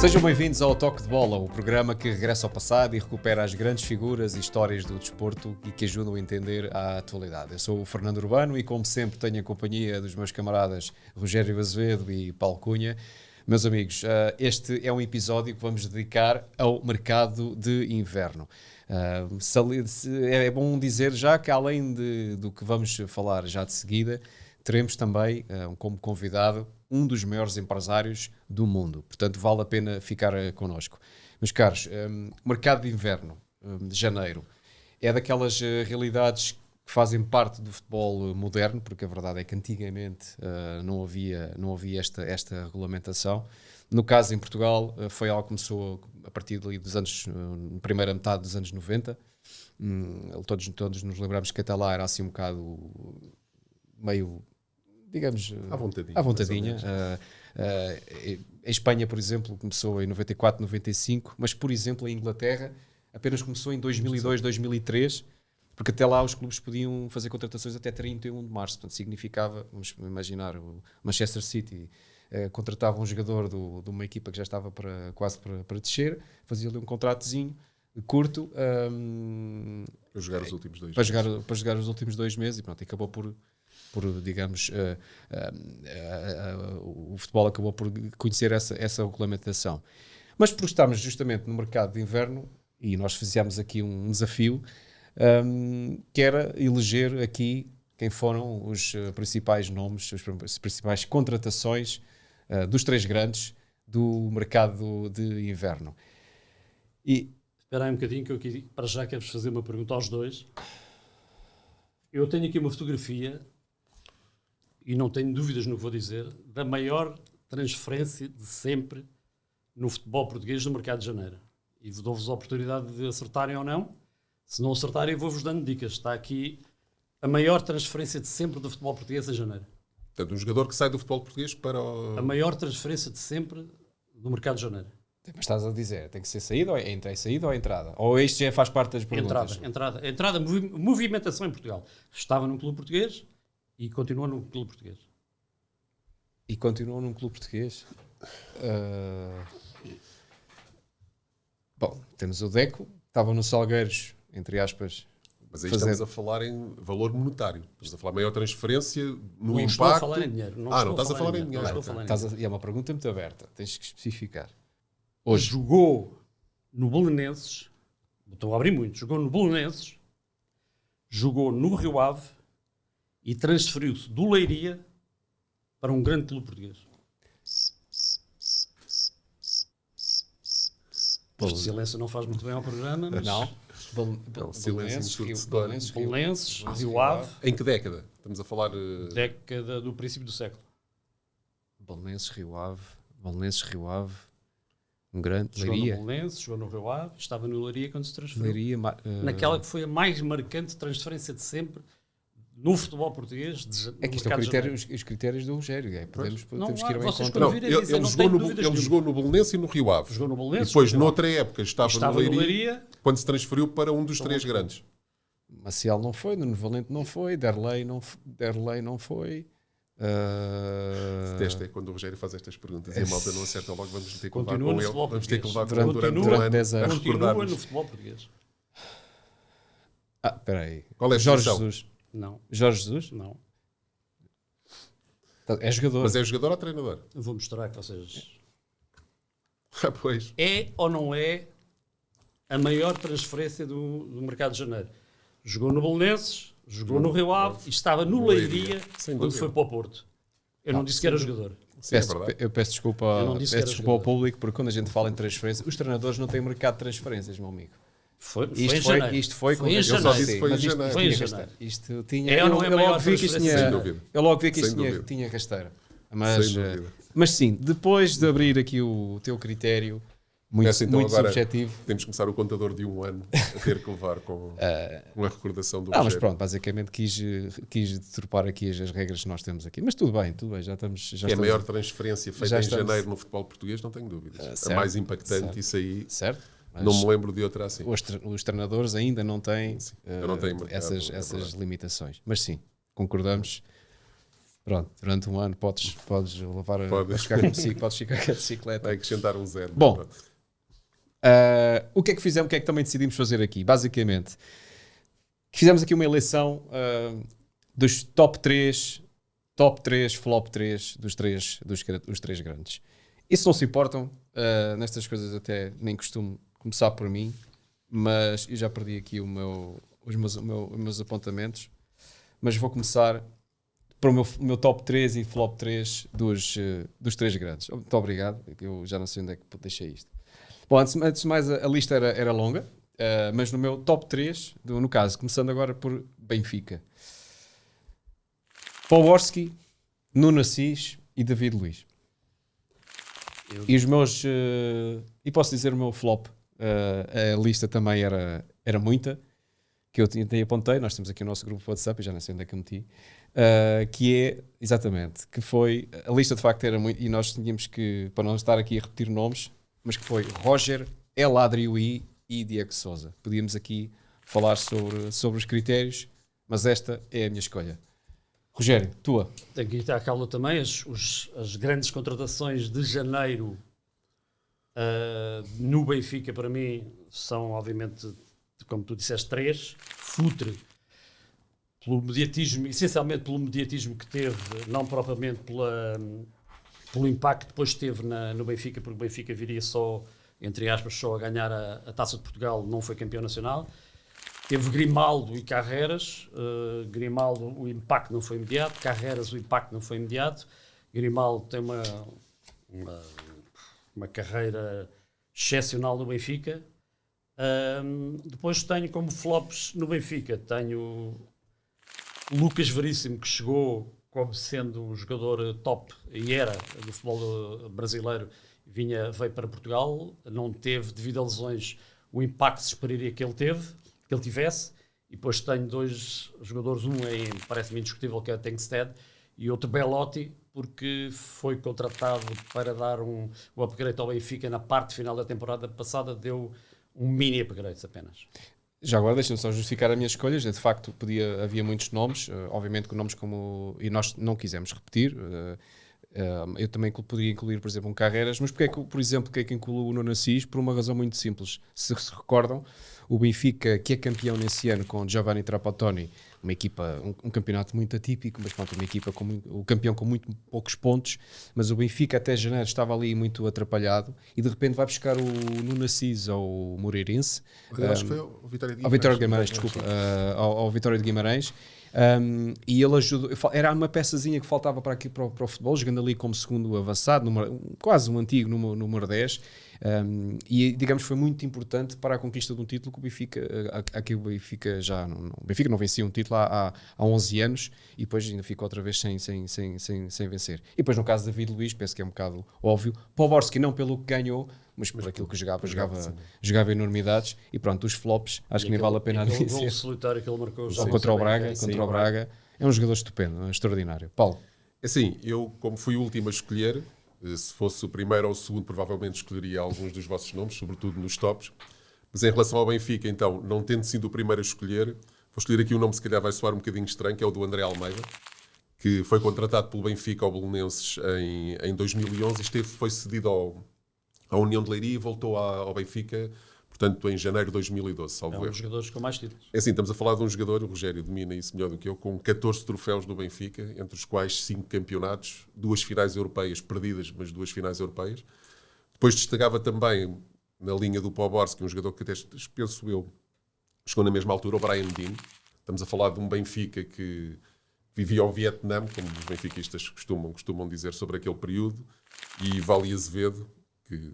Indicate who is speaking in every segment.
Speaker 1: Sejam bem-vindos ao Toque de Bola, o programa que regressa ao passado e recupera as grandes figuras e histórias do desporto e que ajudam a entender a atualidade. Eu sou o Fernando Urbano e, como sempre, tenho a companhia dos meus camaradas Rogério Azevedo e Paulo Cunha. Meus amigos, este é um episódio que vamos dedicar ao mercado de inverno. É bom dizer já que, além do que vamos falar já de seguida, teremos também como convidado um dos maiores empresários do mundo. Portanto, vale a pena ficar connosco. Meus caros, o mercado de inverno de janeiro é daquelas realidades que fazem parte do futebol moderno, porque a verdade é que antigamente não havia esta regulamentação. No caso, em Portugal, foi algo que começou a partir dali dos anos, primeira metade dos anos 90. Todos nos lembramos que até lá era assim um bocado meio, digamos, à vontadinha. Em Espanha, por exemplo, começou em 94, 95, mas, por exemplo, em Inglaterra apenas começou em 2002, 2003, porque até lá os clubes podiam fazer contratações até 31 de março. Portanto, significava, vamos imaginar, o Manchester City contratava um jogador de uma equipa que já estava quase para descer, fazia ali um contratozinho curto
Speaker 2: para jogar os últimos 2
Speaker 1: meses. Para jogar os últimos 2 meses e pronto, acabou por digamos, o futebol acabou por conhecer essa regulamentação. Mas por estarmos justamente no mercado de inverno, e nós fizemos aqui um desafio, que era eleger aqui quem foram os principais nomes, as principais contratações dos 3 grandes do mercado de inverno.
Speaker 3: Espera aí um bocadinho que eu aqui, para já quero-vos fazer uma pergunta aos dois. Eu tenho aqui uma fotografia, e não tenho dúvidas no que vou dizer, da maior transferência de sempre no futebol português no mercado de janeiro. E dou-vos a oportunidade de acertarem ou não. Se não acertarem, vou-vos dando dicas. Está aqui a maior transferência de sempre do futebol português em janeiro.
Speaker 2: Portanto, um jogador que sai do futebol português para
Speaker 3: A maior transferência de sempre do mercado de janeiro.
Speaker 1: Mas estás a dizer, tem que ser saída, ou é saída ou é entrada? Ou isto já faz parte das perguntas?
Speaker 3: Entrada, movimentação em Portugal. Estava num clube português e continua num clube português.
Speaker 1: E continua num clube português? Bom, temos o Deco, estava no Salgueiros, entre aspas.
Speaker 2: Mas aí estamos a falar em valor monetário. Estamos a falar maior transferência no
Speaker 3: não
Speaker 2: impacto.
Speaker 3: Estou a falar em dinheiro.
Speaker 2: Não estás a falar em dinheiro.
Speaker 1: E é uma pergunta muito aberta, tens que especificar.
Speaker 3: Hoje jogou no Belenenses, estou a abrir muito, jogou no Belenenses, jogou no Rio Ave e transferiu-se do Leiria para um grande clube português. Este silêncio não faz muito bem ao programa, mas...
Speaker 1: Não.
Speaker 3: Belenenses, Rio Ave.
Speaker 2: Em que década? Estamos a falar...
Speaker 3: Década do princípio do século.
Speaker 1: Belenenses, Rio Ave. Um grande.
Speaker 3: Jogou
Speaker 1: Leiria.
Speaker 3: no Belenenses, jogou no Rio Ave, estava no Leiria quando se transferiu.
Speaker 1: Leiria,
Speaker 3: naquela que foi a mais marcante transferência de sempre no futebol português.
Speaker 1: É que isto é os critérios do Rogério. Podemos ir ao encontro.
Speaker 2: Ele jogou no Belenenses e no Rio Ave.
Speaker 3: Jogou no Belenenses,
Speaker 2: e depois, noutra época, estava no
Speaker 3: Leiria,
Speaker 2: quando se transferiu para um dos 3 grandes.
Speaker 1: Maciel não foi, Nuno Valente não foi, Derlei não foi.
Speaker 2: Detesta é quando o Rogério faz estas perguntas e a malta não acerta logo, vamos ter que levar com ele, vamos ter que levar
Speaker 1: durante 10 anos.
Speaker 3: Continua no futebol português.
Speaker 1: Espera aí.
Speaker 2: Qual é a
Speaker 1: Jorge
Speaker 2: posição?
Speaker 1: Jesus?
Speaker 3: Não.
Speaker 1: Jorge Jesus?
Speaker 3: Não.
Speaker 1: É jogador.
Speaker 2: Mas é jogador ou treinador?
Speaker 3: Eu vou mostrar que vocês...
Speaker 2: Pois.
Speaker 3: É ou não é a maior transferência do mercado de janeiro? Jogou no Belenenses, jogou no Rio Ave e estava no Leiria quando foi para o Porto. Eu não disse que era jogador.
Speaker 2: Sim,
Speaker 1: eu peço desculpa ao público, porque quando a gente fala em transferência, os treinadores não têm mercado de transferências, meu amigo. Isto foi
Speaker 3: em
Speaker 1: janeiro. Isto tinha.
Speaker 3: Eu logo
Speaker 1: vi que isto tinha rasteira. Mas sim, depois de abrir aqui o teu critério muito subjetivo.
Speaker 2: Temos que começar o contador de 1 ano a ter que levar com a recordação do Rogério.
Speaker 1: Mas pronto, basicamente quis deturpar aqui as regras que nós temos aqui. Mas tudo bem, já estamos.
Speaker 2: A maior transferência feita em janeiro no futebol português, não tenho dúvidas. A mais impactante, isso aí.
Speaker 1: Certo.
Speaker 2: Não me lembro de outra assim.
Speaker 1: Os treinadores ainda não têm
Speaker 2: eu não tenho mercado,
Speaker 1: essas limitações. Mas sim, concordamos. Pronto, durante um ano podes levar a ficar com a bicicleta.
Speaker 2: Vai acrescentar um 0.
Speaker 1: Bom, o que é que fizemos, o que é que também decidimos fazer aqui? Basicamente, fizemos aqui uma eleição dos top 3, flop 3 dos três grandes. E se não se importam, nestas coisas até nem costumo começar por mim, mas eu já perdi aqui os meus apontamentos, mas vou começar para o meu top 3 e flop 3 dos três grandes. Muito obrigado, eu já não sei onde é que deixei isto. Bom, antes de mais, a lista era longa, mas no meu top 3, no caso, começando agora por Benfica. Poborski, Nuno Assis e David Luiz. E os meus... e posso dizer o meu flop. A lista também era muita, que eu apontei. Nós temos aqui o nosso grupo de WhatsApp, eu já não sei onde é que eu meti. Que é, exatamente, que foi... A lista de facto era muito... E nós tínhamos que, para não estar aqui a repetir nomes, mas que foi Roger, El Adrioui e Diego Sousa. Podíamos aqui falar sobre os critérios, mas esta é a minha escolha. Rogério, tua.
Speaker 3: Tenho que ir à cauda também. As grandes contratações de janeiro no Benfica, para mim, são obviamente, como tu disseste, 3. Futre, pelo mediatismo, essencialmente pelo mediatismo que teve, não propriamente pelo impacto que depois teve no Benfica, porque o Benfica viria só, entre aspas, só a ganhar a Taça de Portugal, não foi campeão nacional. Teve Grimaldo e Carreras. Grimaldo, o impacto não foi imediato. Carreras, o impacto não foi imediato. Grimaldo tem uma carreira excepcional no Benfica. Depois tenho como flops no Benfica, tenho Lucas Veríssimo, que chegou como sendo um jogador top e era do futebol brasileiro, veio para Portugal, não teve, devido a lesões, o impacto que se esperaria que ele tivesse. E depois tenho 2 jogadores, parece-me indiscutível, que é o Tengsted, e outro Belotti, porque foi contratado para dar um upgrade ao Benfica na parte final da temporada passada, deu um mini upgrade apenas.
Speaker 1: Já agora deixa-me só justificar as minhas escolhas. De facto, havia muitos nomes, obviamente com nomes como... E nós não quisemos repetir. Eu também poderia incluir, por exemplo, um Carreras, mas porque é que, por exemplo, que incluo o Nuno Assis? Por uma razão muito simples. Se recordam, o Benfica, que é campeão nesse ano com Giovanni Trapattoni, uma equipa, um campeonato muito atípico, mas pronto, uma equipa o campeão com muito poucos pontos, mas o Benfica até janeiro estava ali muito atrapalhado e de repente vai buscar o Nuno Assis ao Moreirense.
Speaker 2: Acho que foi ao Vitória de Guimarães.
Speaker 1: Ao Vitória de Guimarães, desculpa. Ao Vitória de Guimarães. E ele ajudou, era uma peçazinha que faltava para o futebol, jogando ali como segundo avançado, quase um antigo número 10, e digamos foi muito importante para a conquista de um título que o Benfica, aqui o Benfica o Benfica não vencia um título há 11 anos e depois ainda ficou outra vez sem vencer. E depois no caso de David Luiz, penso que é um bocado óbvio, Poborski não pelo que ganhou, mas por aquilo que jogava enormidades. E pronto, os flops, acho que nem vale a pena dizer.
Speaker 3: O gol solitário que ele marcou
Speaker 1: contra o Braga, é um jogador estupendo, extraordinário. Paulo?
Speaker 2: Assim, eu, como fui o último a escolher, se fosse o primeiro ou o segundo, provavelmente escolheria alguns dos vossos nomes, sobretudo nos tops. Mas em relação ao Benfica, então, não tendo sido o primeiro a escolher, vou escolher aqui um nome que se calhar vai soar um bocadinho estranho, que é o do André Almeida, que foi contratado pelo Benfica ao Belenenses em 2011 e foi cedido à União de Leiria e voltou ao Benfica, portanto, em janeiro de 2012.
Speaker 3: É um dos jogadores com mais títulos.
Speaker 2: É assim, estamos a falar de um jogador, o Rogério domina isso melhor do que eu, com 14 troféus do Benfica, entre os quais 5 campeonatos, 2 finais europeias perdidas, mas 2 finais europeias. Depois destacava também, na linha do Poborski, um jogador que até, penso eu, chegou na mesma altura, o Brian Dean. Estamos a falar de um Benfica que vivia ao Vietnã, como os benfiquistas costumam dizer sobre aquele período, e Vali Azevedo, que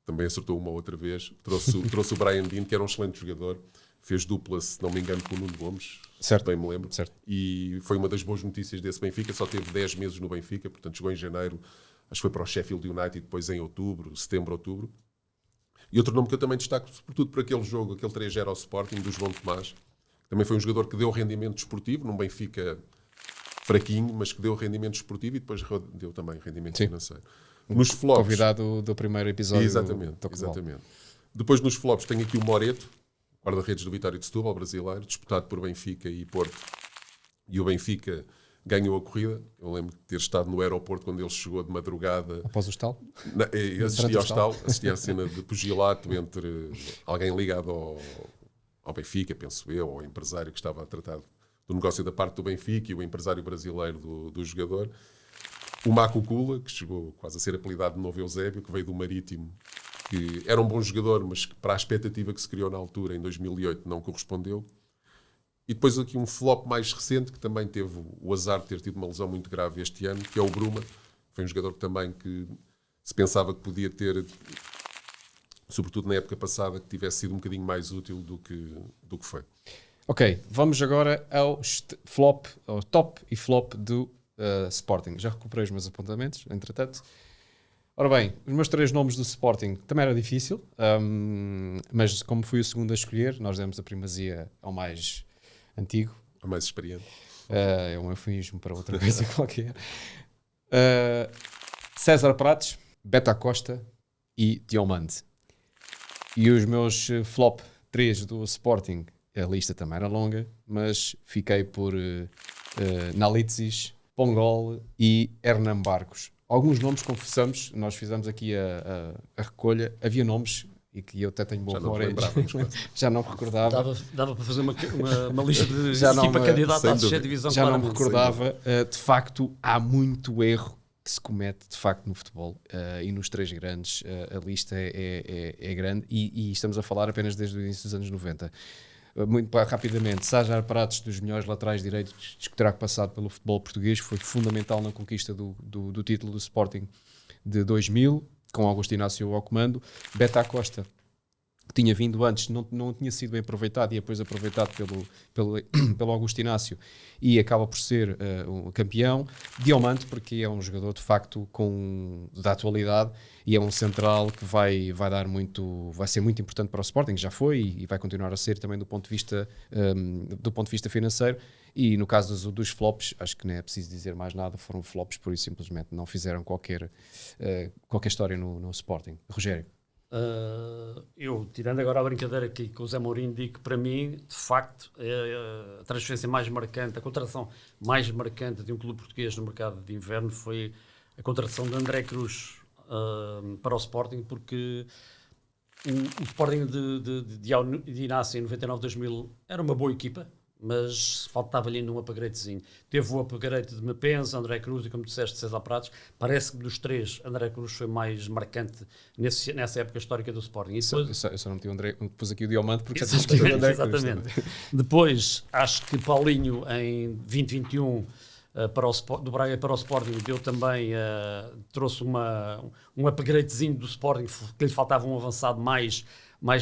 Speaker 2: também acertou uma outra vez, trouxe o Brian Dean, que era um excelente jogador, fez dupla, se não me engano, com o Nuno Gomes,
Speaker 1: certo,
Speaker 2: bem me lembro,
Speaker 1: certo.
Speaker 2: E foi uma das boas notícias desse Benfica, só teve 10 meses no Benfica, portanto chegou em janeiro, acho que foi para o Sheffield United, depois em setembro, outubro. E outro nome que eu também destaco, sobretudo por aquele jogo, aquele 3-0 ao Sporting, do João Tomás, que também foi um jogador que deu rendimento desportivo, num Benfica fraquinho, mas que deu rendimento desportivo e depois deu também rendimento financeiro. Nos flops,
Speaker 1: convidado do primeiro episódio.
Speaker 2: Exatamente. Depois nos flops tenho aqui o Moreto, guarda-redes do Vitória de Setúbal, brasileiro, disputado por Benfica e Porto. E o Benfica ganhou a corrida. Eu lembro de ter estado no aeroporto quando ele chegou de madrugada.
Speaker 1: Após o estalo?
Speaker 2: Assisti à cena de pugilato entre alguém ligado ao Benfica, penso eu, ou ao empresário que estava a tratar do negócio da parte do Benfica e o empresário brasileiro do jogador. O Maco Kula, que chegou quase a ser apelidado de Novo Eusébio, que veio do Marítimo, que era um bom jogador, mas que para a expectativa que se criou na altura, em 2008, não correspondeu. E depois aqui um flop mais recente, que também teve o azar de ter tido uma lesão muito grave este ano, que é o Bruma. Foi um jogador que também que se pensava que podia ter, sobretudo na época passada, que tivesse sido um bocadinho mais útil do que foi.
Speaker 1: Ok, vamos agora ao top e flop do Sporting. Já recuperei os meus apontamentos, entretanto. Ora bem, os meus 3 nomes do Sporting também era difícil, mas como fui o segundo a escolher, nós demos a primazia ao mais antigo.
Speaker 2: Ao mais experiente.
Speaker 1: É um eufemismo para outra coisa qualquer. César Prates, Beta Costa e Diomande. E os meus flop 3 do Sporting, a lista também era longa, mas fiquei por Nalitzis, Pongol e Hernan Barcos. Alguns nomes, confessamos, nós fizemos aqui a recolha, havia nomes e que eu até tenho boa memória, já não me recordava.
Speaker 3: Dava para fazer uma lista de
Speaker 1: já
Speaker 3: equipa candidata à terceira divisão.
Speaker 1: Já não me recordava. De facto, há muito erro que se comete, de facto, no futebol. E nos 3 grandes, a lista é grande. E estamos a falar apenas desde o início dos anos 90. Muito rapidamente, César Prates, dos melhores laterais direitos que terá passado pelo futebol português, foi fundamental na conquista do título do Sporting de 2000, com Augusto Inácio ao comando. Beta Costa, que tinha vindo antes, não tinha sido bem aproveitado e depois aproveitado pelo Augusto Inácio e acaba por ser um campeão. Diomante, porque é um jogador de facto da atualidade e é um central que vai ser muito importante para o Sporting, já foi e vai continuar a ser também do ponto de vista financeiro. E no caso dos flops, acho que não é preciso dizer mais nada, foram flops por isso simplesmente não fizeram qualquer história no Sporting. Rogério.
Speaker 3: Eu, tirando agora a brincadeira aqui com o Zé Mourinho, digo que para mim, de facto, a transferência mais marcante, a contratação mais marcante de um clube português no mercado de inverno foi a contratação de André Cruz para o Sporting, porque o Sporting de Inácio em 99-2000 era uma boa equipa, mas faltava-lhe ainda um upgradezinho. Teve o upgrade de Mepensa, André Cruz e, como disseste, César Pratos. Parece que dos 3, André Cruz foi mais marcante nessa época histórica do Sporting. E depois...
Speaker 1: Eu só não meti o André, pus aqui o Diamante porque já tinha escolhido o André Cruz.
Speaker 3: Exatamente. Depois, acho que Paulinho, em 2021, do Braga para o Sporting, deu também, trouxe um upgradezinho do Sporting, que lhe faltava um avançado mais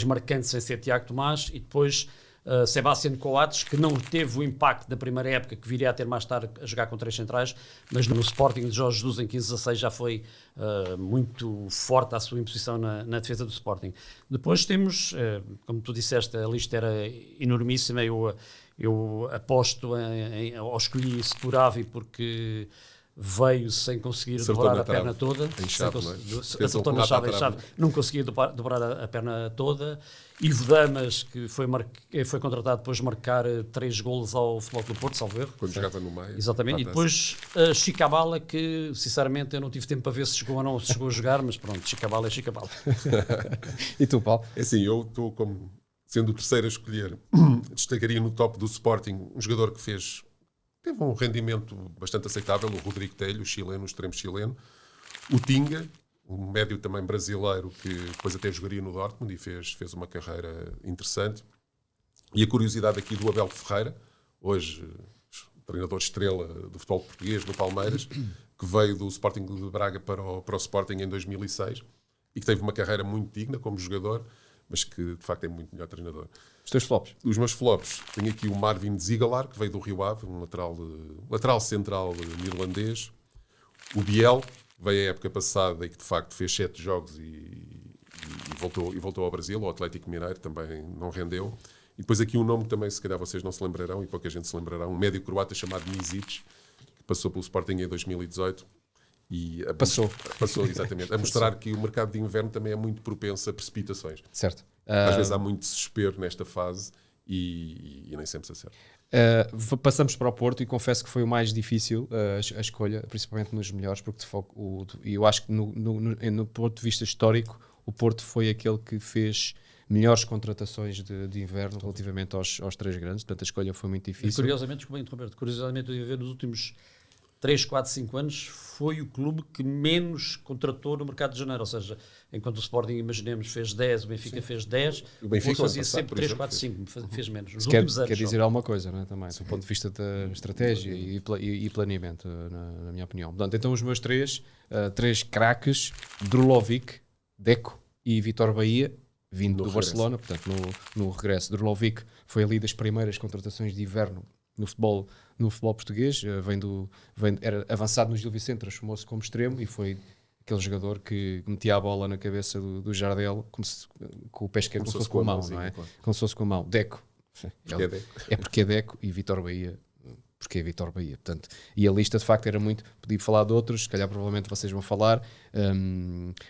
Speaker 3: marcante sem ser Tiago Tomás, e depois Sebastián Coates, que não teve o impacto da primeira época, que viria a ter mais tarde a jogar com 3 centrais, mas no Sporting de Jorge Jesus em 15-16 já foi muito forte a sua imposição na defesa do Sporting. Depois temos, como tu disseste, a lista era enormíssima. Eu aposto ou escolhi Sepuravi porque veio sem conseguir dobrar a perna toda. Acertou na chave, não conseguia dobrar a perna toda. Ivo Damas, que foi contratado depois de marcar 3 golos ao Futebol Clube do Porto, salvo erro.
Speaker 2: Quando jogava no Maia.
Speaker 3: Exatamente.
Speaker 2: Fantástico.
Speaker 3: E depois Chicabala, que sinceramente eu não tive tempo para ver se chegou ou não, se chegou a jogar, mas pronto, Chicabala é Chicabala.
Speaker 1: E tu, Paulo?
Speaker 2: É assim, eu estou como sendo o terceiro a escolher, destacaria no top do Sporting um jogador que teve um rendimento bastante aceitável, o Rodrigo Telho, o chileno, o extremo chileno. O Tinga, um médio também brasileiro, que depois até jogaria no Dortmund e fez uma carreira interessante. E a curiosidade aqui do Abel Ferreira, hoje treinador estrela do futebol português, no Palmeiras, que veio do Sporting de Braga para o Sporting em 2006 e que teve uma carreira muito digna como jogador, mas que de facto é muito melhor treinador.
Speaker 1: Os teus flops?
Speaker 2: Os meus flops, tenho aqui o Marvin Ziegelaar, que veio do Rio Ave, um lateral central neerlandês. O Biel, que veio a época passada e que de facto fez 7 jogos e voltou ao Brasil, ao Atlético Mineiro, também não rendeu. E depois aqui um nome que também se calhar vocês não se lembrarão, e pouca gente se lembrará, um médio croata chamado Mizic, que passou pelo Sporting em 2018. Passou, exatamente. A mostrar que o mercado de inverno também é muito propenso a precipitações.
Speaker 1: Certo.
Speaker 2: Às vezes há muito desespero nesta fase e nem sempre se acerta.
Speaker 1: Passamos para o Porto e confesso que foi o mais difícil a escolha, principalmente nos melhores, porque e eu acho que no ponto de vista histórico o Porto foi aquele que fez melhores contratações de inverno relativamente aos três grandes, portanto a escolha foi muito difícil.
Speaker 3: E curiosamente, eu ia ver nos últimos 3, 4, 5 anos, foi o clube que menos contratou no mercado de janeiro, ou seja, enquanto o Sporting, imaginemos, fez 10, o Benfica fez 10,
Speaker 2: o Benfica
Speaker 3: fazia sempre 3, 4, 5, fez menos. Nos
Speaker 1: quer
Speaker 3: últimos anos,
Speaker 1: dizer alguma coisa, não é? Também, do ponto de vista da estratégia e planeamento, na minha opinião. Portanto, então os meus três craques, Drulovic, Deco e Vítor Bahia, vindo do Barcelona, portanto no regresso. Drulovic foi ali das primeiras contratações de inverno no futebol português, era avançado no Gil Vicente, transformou-se como extremo e foi aquele jogador que metia a bola na cabeça do Jardel com o pé esquerdo, como se fosse com a mão, não é? Claro. Como se fosse com a mão. Deco. Porque é Deco e Vítor Bahia. Porque é Vítor Bahia, portanto, e a lista de facto era muito, podia falar de outros, se calhar provavelmente vocês vão falar.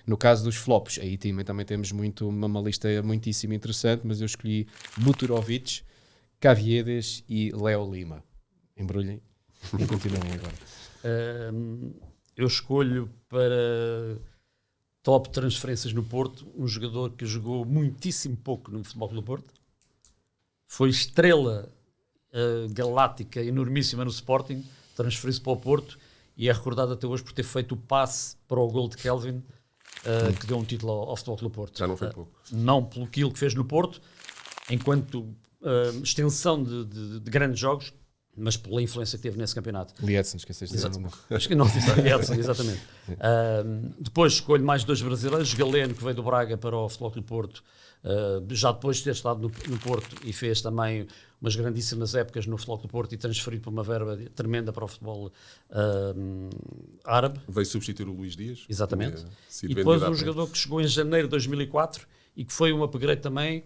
Speaker 1: No caso dos flops, aí também temos uma lista muitíssimo interessante, mas eu escolhi Buturovic, Caviedes e Léo Lima. Embrulhem e continuem agora.
Speaker 3: Eu escolho para top transferências no Porto um jogador que jogou muitíssimo pouco no Futebol Clube do Porto, foi estrela galáctica enormíssima no Sporting, transferiu-se para o Porto e é recordado até hoje por ter feito o passe para o gol de Kelvin, que deu um título ao Futebol Clube do Porto.
Speaker 2: Já não foi pouco.
Speaker 3: Não pelo aquilo que fez no Porto, enquanto extensão de grandes jogos, mas pela influência que teve nesse campeonato.
Speaker 1: Liedson, esqueceste de dizer.
Speaker 3: Acho que não disse Liedson, exatamente. Depois escolho mais 2 brasileiros, Galeno, que veio do Braga para o Futebol Clube do Porto, já depois de ter estado no Porto e fez também umas grandíssimas épocas no Futebol Clube do Porto e transferido para uma verba tremenda para o futebol árabe.
Speaker 2: Veio substituir o Luís Dias.
Speaker 3: Exatamente. E depois um jogador que chegou em janeiro de 2004 e que foi um upgrade também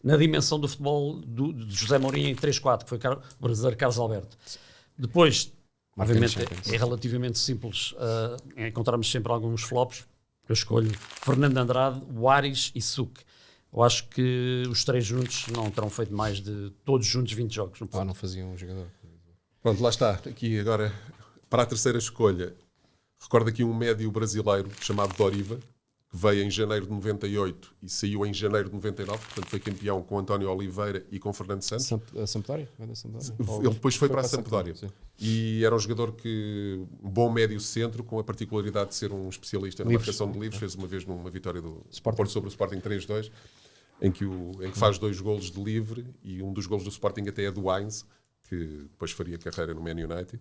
Speaker 3: na dimensão do futebol de José Mourinho em 3-4, que foi o brasileiro Carlos Alberto. Depois, obviamente, é relativamente simples encontrarmos sempre alguns flops. Eu escolho Fernando Andrade, Waris e Suk. Eu acho que os 3 juntos não terão feito mais de todos juntos 20 jogos.
Speaker 1: Não faziam um jogador.
Speaker 2: Pronto, lá está. Aqui agora, para a terceira escolha, recordo aqui um médio brasileiro chamado Doriva, que veio em janeiro de 98 e saiu em janeiro de 99, portanto foi campeão com António Oliveira e com Fernando Santos.
Speaker 1: A Sampdoria?
Speaker 2: Ele depois foi para a Sampdoria. E era um jogador um bom médio centro, com a particularidade de ser um especialista na marcação de livros. Fez uma vez numa vitória do Porto sobre o Sporting 3-2, em que faz 2 golos de livre, e um dos golos do Sporting até é do Heinz, que depois faria carreira no Man United.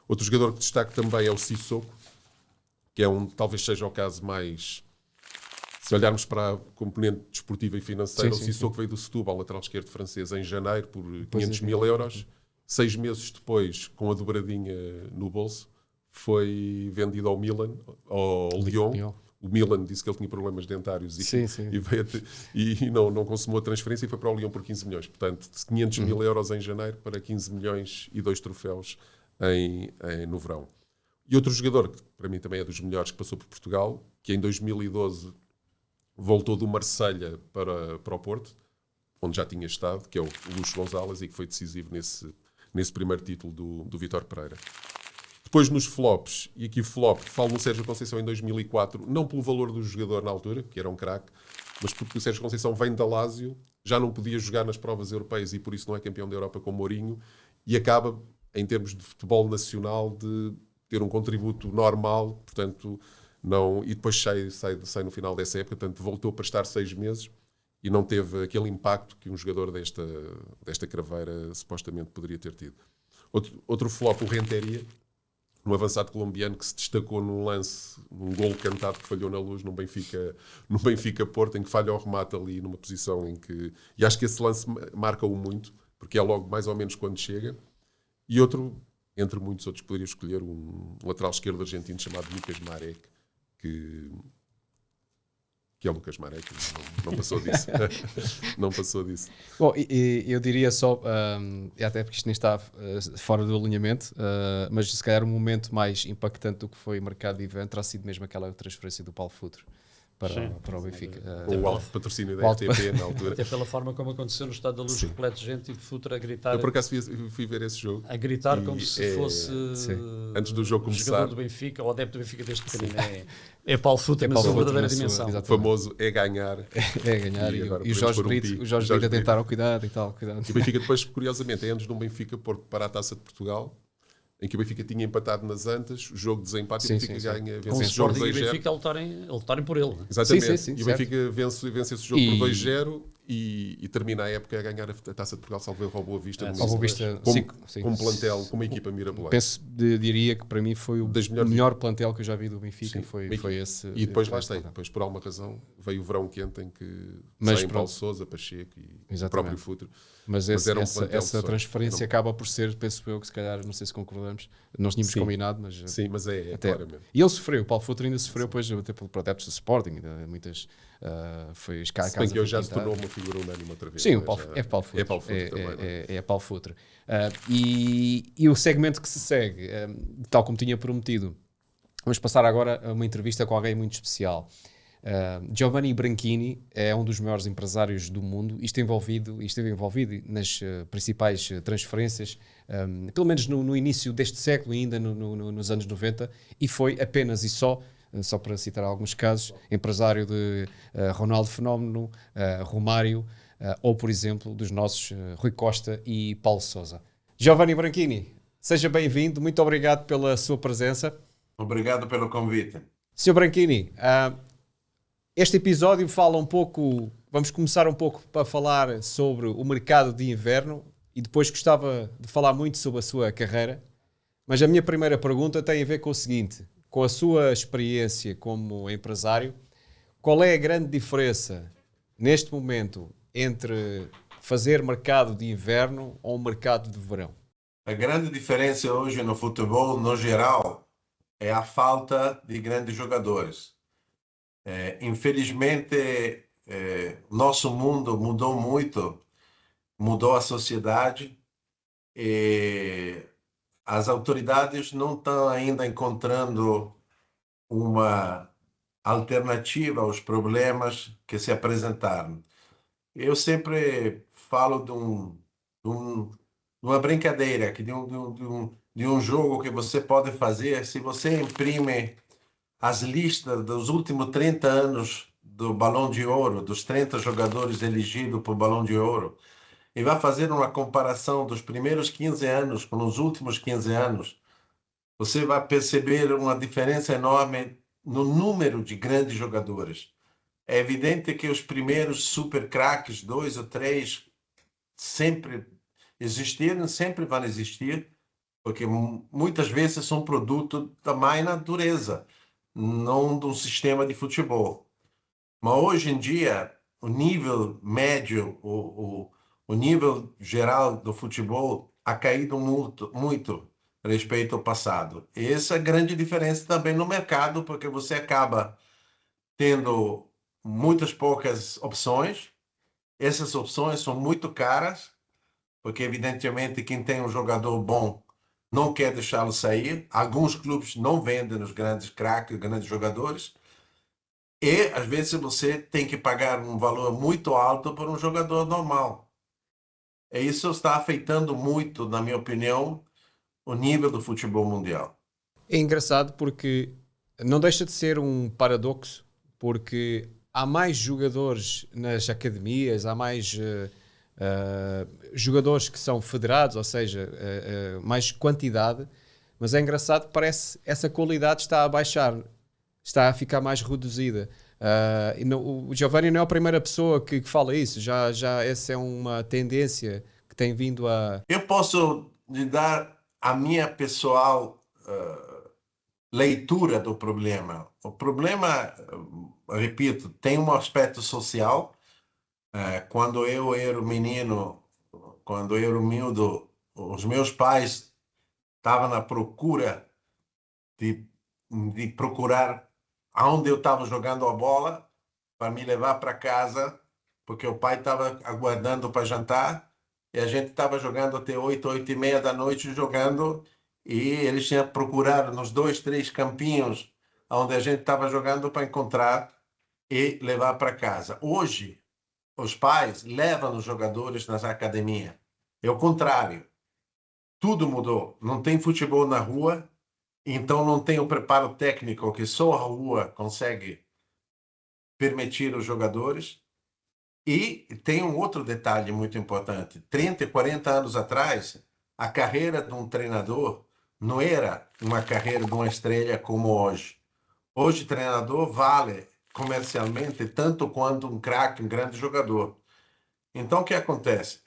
Speaker 2: Outro jogador que destaco também é o Sissoko, que talvez seja o caso mais... Se olharmos para a componente desportiva e financeira, o Sissoko veio do Setúbal, lateral esquerdo francês, em janeiro por 500 mil euros. 6 meses depois, com a dobradinha no bolso, foi vendido ao Milan, ao Lyon. O Milan disse que ele tinha problemas dentários e não consumou a transferência e foi para o Lyon por 15 milhões. Portanto, de 500 mil euros em janeiro para 15 milhões e 2 troféus no verão. E outro jogador, que para mim também é dos melhores, que passou por Portugal, que em 2012... voltou do Marselha para o Porto, onde já tinha estado, que é o Luís Gonzalez, e que foi decisivo nesse primeiro título do Vítor Pereira. Depois nos flops, e aqui flop, falo no Sérgio Conceição em 2004, não pelo valor do jogador na altura, que era um craque, mas porque o Sérgio Conceição vem da Lazio, já não podia jogar nas provas europeias e por isso não é campeão da Europa com Mourinho, e acaba, em termos de futebol nacional, de ter um contributo normal, portanto... Não, e depois sai no final dessa época, portanto voltou para estar 6 meses e não teve aquele impacto que um jogador desta craveira supostamente poderia ter tido. Outro flop, o Renteria, um avançado colombiano que se destacou num lance, num golo cantado que falhou na Luz no Benfica Porto, em que falha o remate ali numa posição em que... E acho que esse lance marca-o muito, porque é logo mais ou menos quando chega. E outro, entre muitos outros, poderia escolher um lateral esquerdo argentino chamado Lucas Marek, que é o Lucas Marek, não passou disso. Não passou disso.
Speaker 1: Bom, eu diria só, até porque isto nem está fora do alinhamento, mas se calhar o momento mais impactante do que foi mercado de evento terá sido mesmo aquela transferência do Paulo Futre para o Benfica.
Speaker 2: Com o alto patrocínio da
Speaker 1: o alto
Speaker 2: RTP na altura.
Speaker 3: Até pela forma como aconteceu no Estado da Luz, repleto de gente e de futre a gritar.
Speaker 2: Eu por acaso fui ver esse jogo.
Speaker 3: A gritar como se fosse
Speaker 2: antes do jogo começar,
Speaker 3: jogador do Benfica ou adepto do Benfica desde pequenino. É Paulo Futre na sua verdadeira dimensão.
Speaker 2: O famoso é ganhar.
Speaker 1: É ganhar. E o Jorge Brito a tentar ao cuidado e tal.
Speaker 2: E o Benfica depois, curiosamente, é antes de um Benfica para a Taça de Portugal, em que o Benfica tinha empatado nas Antas, o jogo de desempate, e o Benfica ganha, vence esse jogo 2-0.
Speaker 3: Com o Benfica a lutarem por ele.
Speaker 2: Exatamente. E o Benfica vence esse jogo por 2-0 e termina a época a ganhar a Taça de Portugal, salvo erro ao Boa Vista. Com um plantel, com uma equipa mirabolante.
Speaker 1: Diria que para mim foi o melhor plantel que eu já vi do Benfica. Foi esse.
Speaker 2: E depois lá está. Depois, por alguma razão, veio o verão quente em que saem Paulo Sousa, Pacheco e o próprio Futre.
Speaker 1: Mas essa transferência acaba por ser, penso eu, que se calhar, não sei se concordamos, nós tínhamos combinado, mas...
Speaker 2: Sim, mas é claramente.
Speaker 1: E ele sofreu, o Paulo Futre ainda sofreu depois até por adeptos do Sporting, muitas... foi
Speaker 2: se bem que hoje já se tornou uma figura unânime outra vez.
Speaker 1: Sim, é Paulo Futre. É Paulo Futre. E o segmento que se segue, tal como tinha prometido, vamos passar agora a uma entrevista com alguém muito especial. Giovanni Branchini é um dos maiores empresários do mundo e esteve envolvido nas principais transferências, pelo menos no início deste século, ainda nos anos 90, e foi apenas e só para citar alguns casos, empresário de Ronaldo Fenómeno, Romário, ou, por exemplo, dos nossos Rui Costa e Paulo Sousa. Giovanni Branchini, seja bem-vindo, muito obrigado pela sua presença.
Speaker 4: Obrigado pelo convite.
Speaker 1: Sr. Branchini, este episódio fala um pouco, vamos começar um pouco para falar sobre o mercado de inverno e depois gostava de falar muito sobre a sua carreira, mas a minha primeira pergunta tem a ver com o seguinte: com a sua experiência como empresário, qual é a grande diferença neste momento entre fazer mercado de inverno ou mercado de verão?
Speaker 4: A grande diferença hoje no futebol, no geral, é a falta de grandes jogadores. Infelizmente, nosso mundo mudou muito, mudou a sociedade e as autoridades não estão ainda encontrando uma alternativa aos problemas que se apresentaram. Eu sempre falo de uma brincadeira, de um jogo que você pode fazer se você imprime as listas dos últimos 30 anos do Balão de Ouro, dos 30 jogadores elegidos para o Balão de Ouro, e vai fazer uma comparação dos primeiros 15 anos com os últimos 15 anos, você vai perceber uma diferença enorme no número de grandes jogadores. É evidente que os primeiros super craques, 2 ou 3, sempre existiram, sempre vão existir, porque muitas vezes são produto da má natureza, não de um sistema de futebol. Mas hoje em dia, o nível médio, o nível geral do futebol ha caído muito respeito ao passado. E essa é a grande diferença também no mercado, porque você acaba tendo muitas poucas opções. Essas opções são muito caras, porque evidentemente quem tem um jogador bom não quer deixá-lo sair. Alguns clubes não vendem os grandes craques, grandes jogadores. E, às vezes, você tem que pagar um valor muito alto por um jogador normal. E isso está afetando muito, na minha opinião, o nível do futebol mundial.
Speaker 1: É engraçado porque não deixa de ser um paradoxo, porque há mais jogadores nas academias, há mais jogadores que são federados, ou seja, mais quantidade, mas é engraçado que parece que essa qualidade está a baixar, está a ficar mais reduzida. O Giovanni não é a primeira pessoa que fala isso, já essa é uma tendência que tem vindo a...
Speaker 4: Eu posso lhe dar a minha pessoal leitura do problema. O problema, repito, tem um aspecto social. Quando eu era menino, quando eu era miúdo, os meus pais estavam na procura de procurar aonde eu estava jogando a bola para me levar para casa, porque o pai estava aguardando para jantar e a gente estava jogando até 8, 8:30 da noite jogando, e eles tinham procurado nos 2, 3 campinhos onde a gente estava jogando para encontrar. e levar para casa. Hoje, os pais levam os jogadores nas academias. É o contrário. Tudo mudou. Não tem futebol na rua, então não tem o preparo técnico que só a rua consegue permitir aos jogadores. E tem um outro detalhe muito importante. 30, 40 anos atrás, a carreira de um treinador não era uma carreira de uma estrela como hoje. Hoje, treinador vale comercialmente tanto quanto um craque, um grande jogador. Então, o que acontece?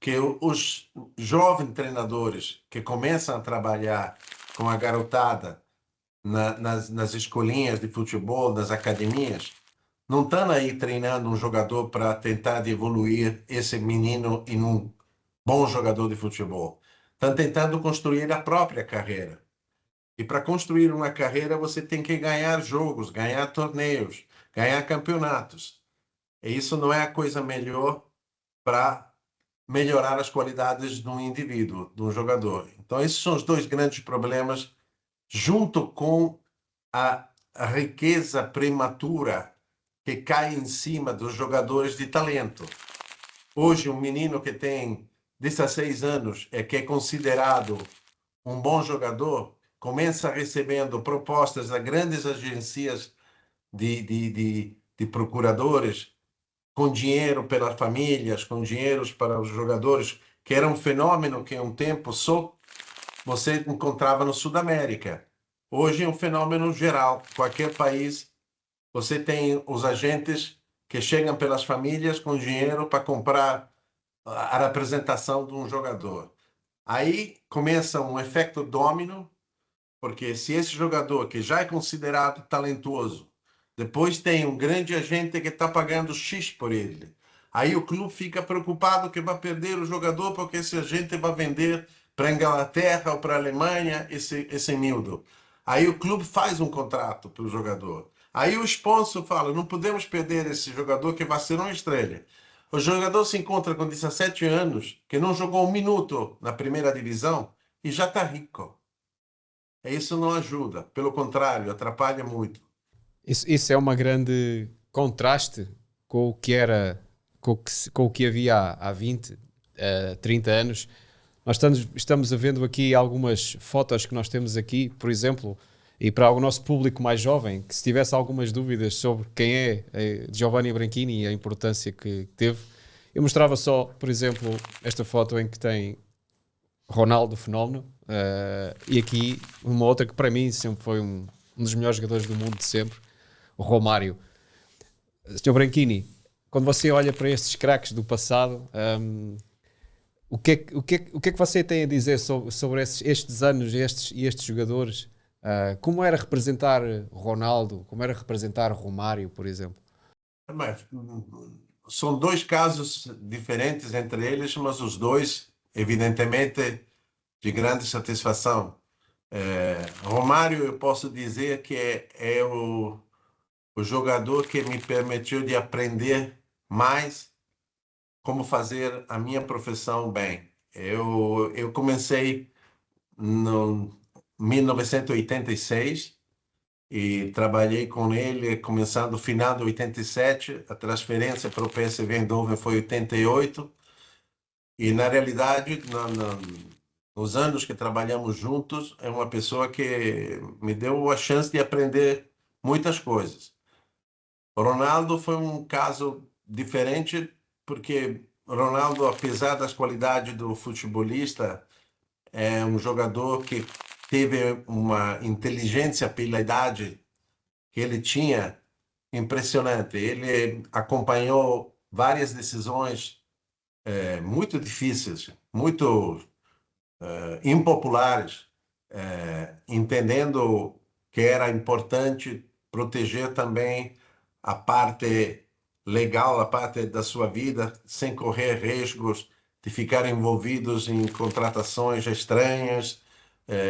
Speaker 4: Que os jovens treinadores que começam a trabalhar com a garotada nas escolinhas de futebol, nas academias, não estão aí treinando um jogador para tentar evoluir esse menino em um bom jogador de futebol. Estão tentando construir a própria carreira. E para construir uma carreira, você tem que ganhar jogos, ganhar torneios, ganhar campeonatos. E isso não é a coisa melhor para melhorar as qualidades de um indivíduo, de um jogador. Então, esses são os dois grandes problemas, junto com a riqueza prematura que cai em cima dos jogadores de talento. Hoje, um menino que tem 16 anos e que é considerado um bom jogador, começa recebendo propostas de grandes agências de procuradores, com dinheiro pelas famílias, com dinheiros para os jogadores, que era um fenômeno que um tempo só você encontrava no Sudamérica. Hoje é um fenômeno geral. Qualquer país, você tem os agentes que chegam pelas famílias com dinheiro para comprar a representação de um jogador. Aí começa um efeito domino, porque se esse jogador, que já é considerado talentoso, depois tem um grande agente que está pagando X por ele, aí o clube fica preocupado que vai perder o jogador porque esse agente vai vender para a Inglaterra ou para a Alemanha esse miúdo. Aí o clube faz um contrato para o jogador. Aí o sponsor fala, não podemos perder esse jogador que vai ser uma estrela. O jogador se encontra com 17 anos, que não jogou um minuto na primeira divisão e já está rico. Isso não ajuda, pelo contrário, atrapalha muito.
Speaker 1: Isso é uma grande contraste com o que era, com o que havia há 20, 30 anos. Nós estamos a vendo aqui algumas fotos que nós temos aqui, por exemplo, e para o nosso público mais jovem, que se tivesse algumas dúvidas sobre quem é Giovanni Branchini e a importância que teve, eu mostrava só, por exemplo, esta foto em que tem Ronaldo Fenómeno, e aqui uma outra que para mim sempre foi um dos melhores jogadores do mundo de sempre, o Romário. Sr. Branchini, quando você olha para estes craques do passado, o que é que você tem a dizer sobre estes anos e estes jogadores? Como era representar Ronaldo? Como era representar Romário, por exemplo?
Speaker 4: Mas, são dois casos diferentes entre eles, mas os dois, evidentemente, de grande satisfação. Romário, eu posso dizer que é o jogador que me permitiu de aprender mais como fazer a minha profissão bem. Eu comecei em 1986 e trabalhei com ele começando no final de 87. A transferência para o PSV Eindhoven foi em 88. E, na realidade, nos anos que trabalhamos juntos, é uma pessoa que me deu a chance de aprender muitas coisas. O Ronaldo foi um caso diferente, porque Ronaldo, apesar das qualidades do futebolista, é um jogador que teve uma inteligência pela idade que ele tinha impressionante. Ele acompanhou várias decisões muito difíceis, muito impopulares, entendendo que era importante proteger também a parte legal, a parte da sua vida, sem correr riscos de ficar envolvidos em contratações estranhas,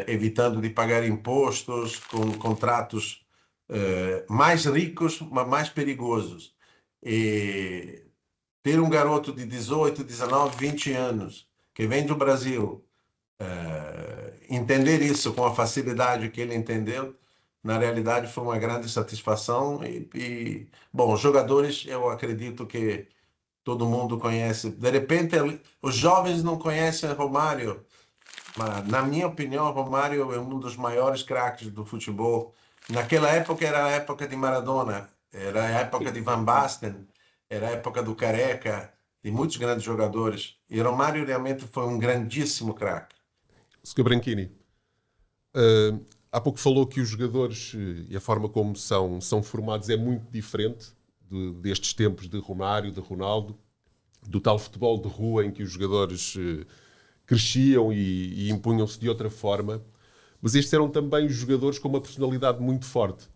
Speaker 4: evitando de pagar impostos, com contratos mais ricos, mas mais perigosos. E ter um garoto de 18, 19, 20 anos, que vem do Brasil, entender isso com a facilidade que ele entendeu, na realidade foi uma grande satisfação. Bom, os jogadores, eu acredito que todo mundo conhece. De repente, os jovens não conhecem Romário, mas, na minha opinião, Romário é um dos maiores craques do futebol. Naquela época era a época de Maradona, era a época de Van Basten, era a época do Careca, de muitos grandes jogadores. E Romário realmente foi um grandíssimo craque.
Speaker 2: Sr. Branchini, há pouco falou que os jogadores e a forma como são formados é muito diferente destes tempos de Romário, de Ronaldo, do tal futebol de rua em que os jogadores cresciam e impunham-se de outra forma. Mas estes eram também jogadores com uma personalidade muito forte.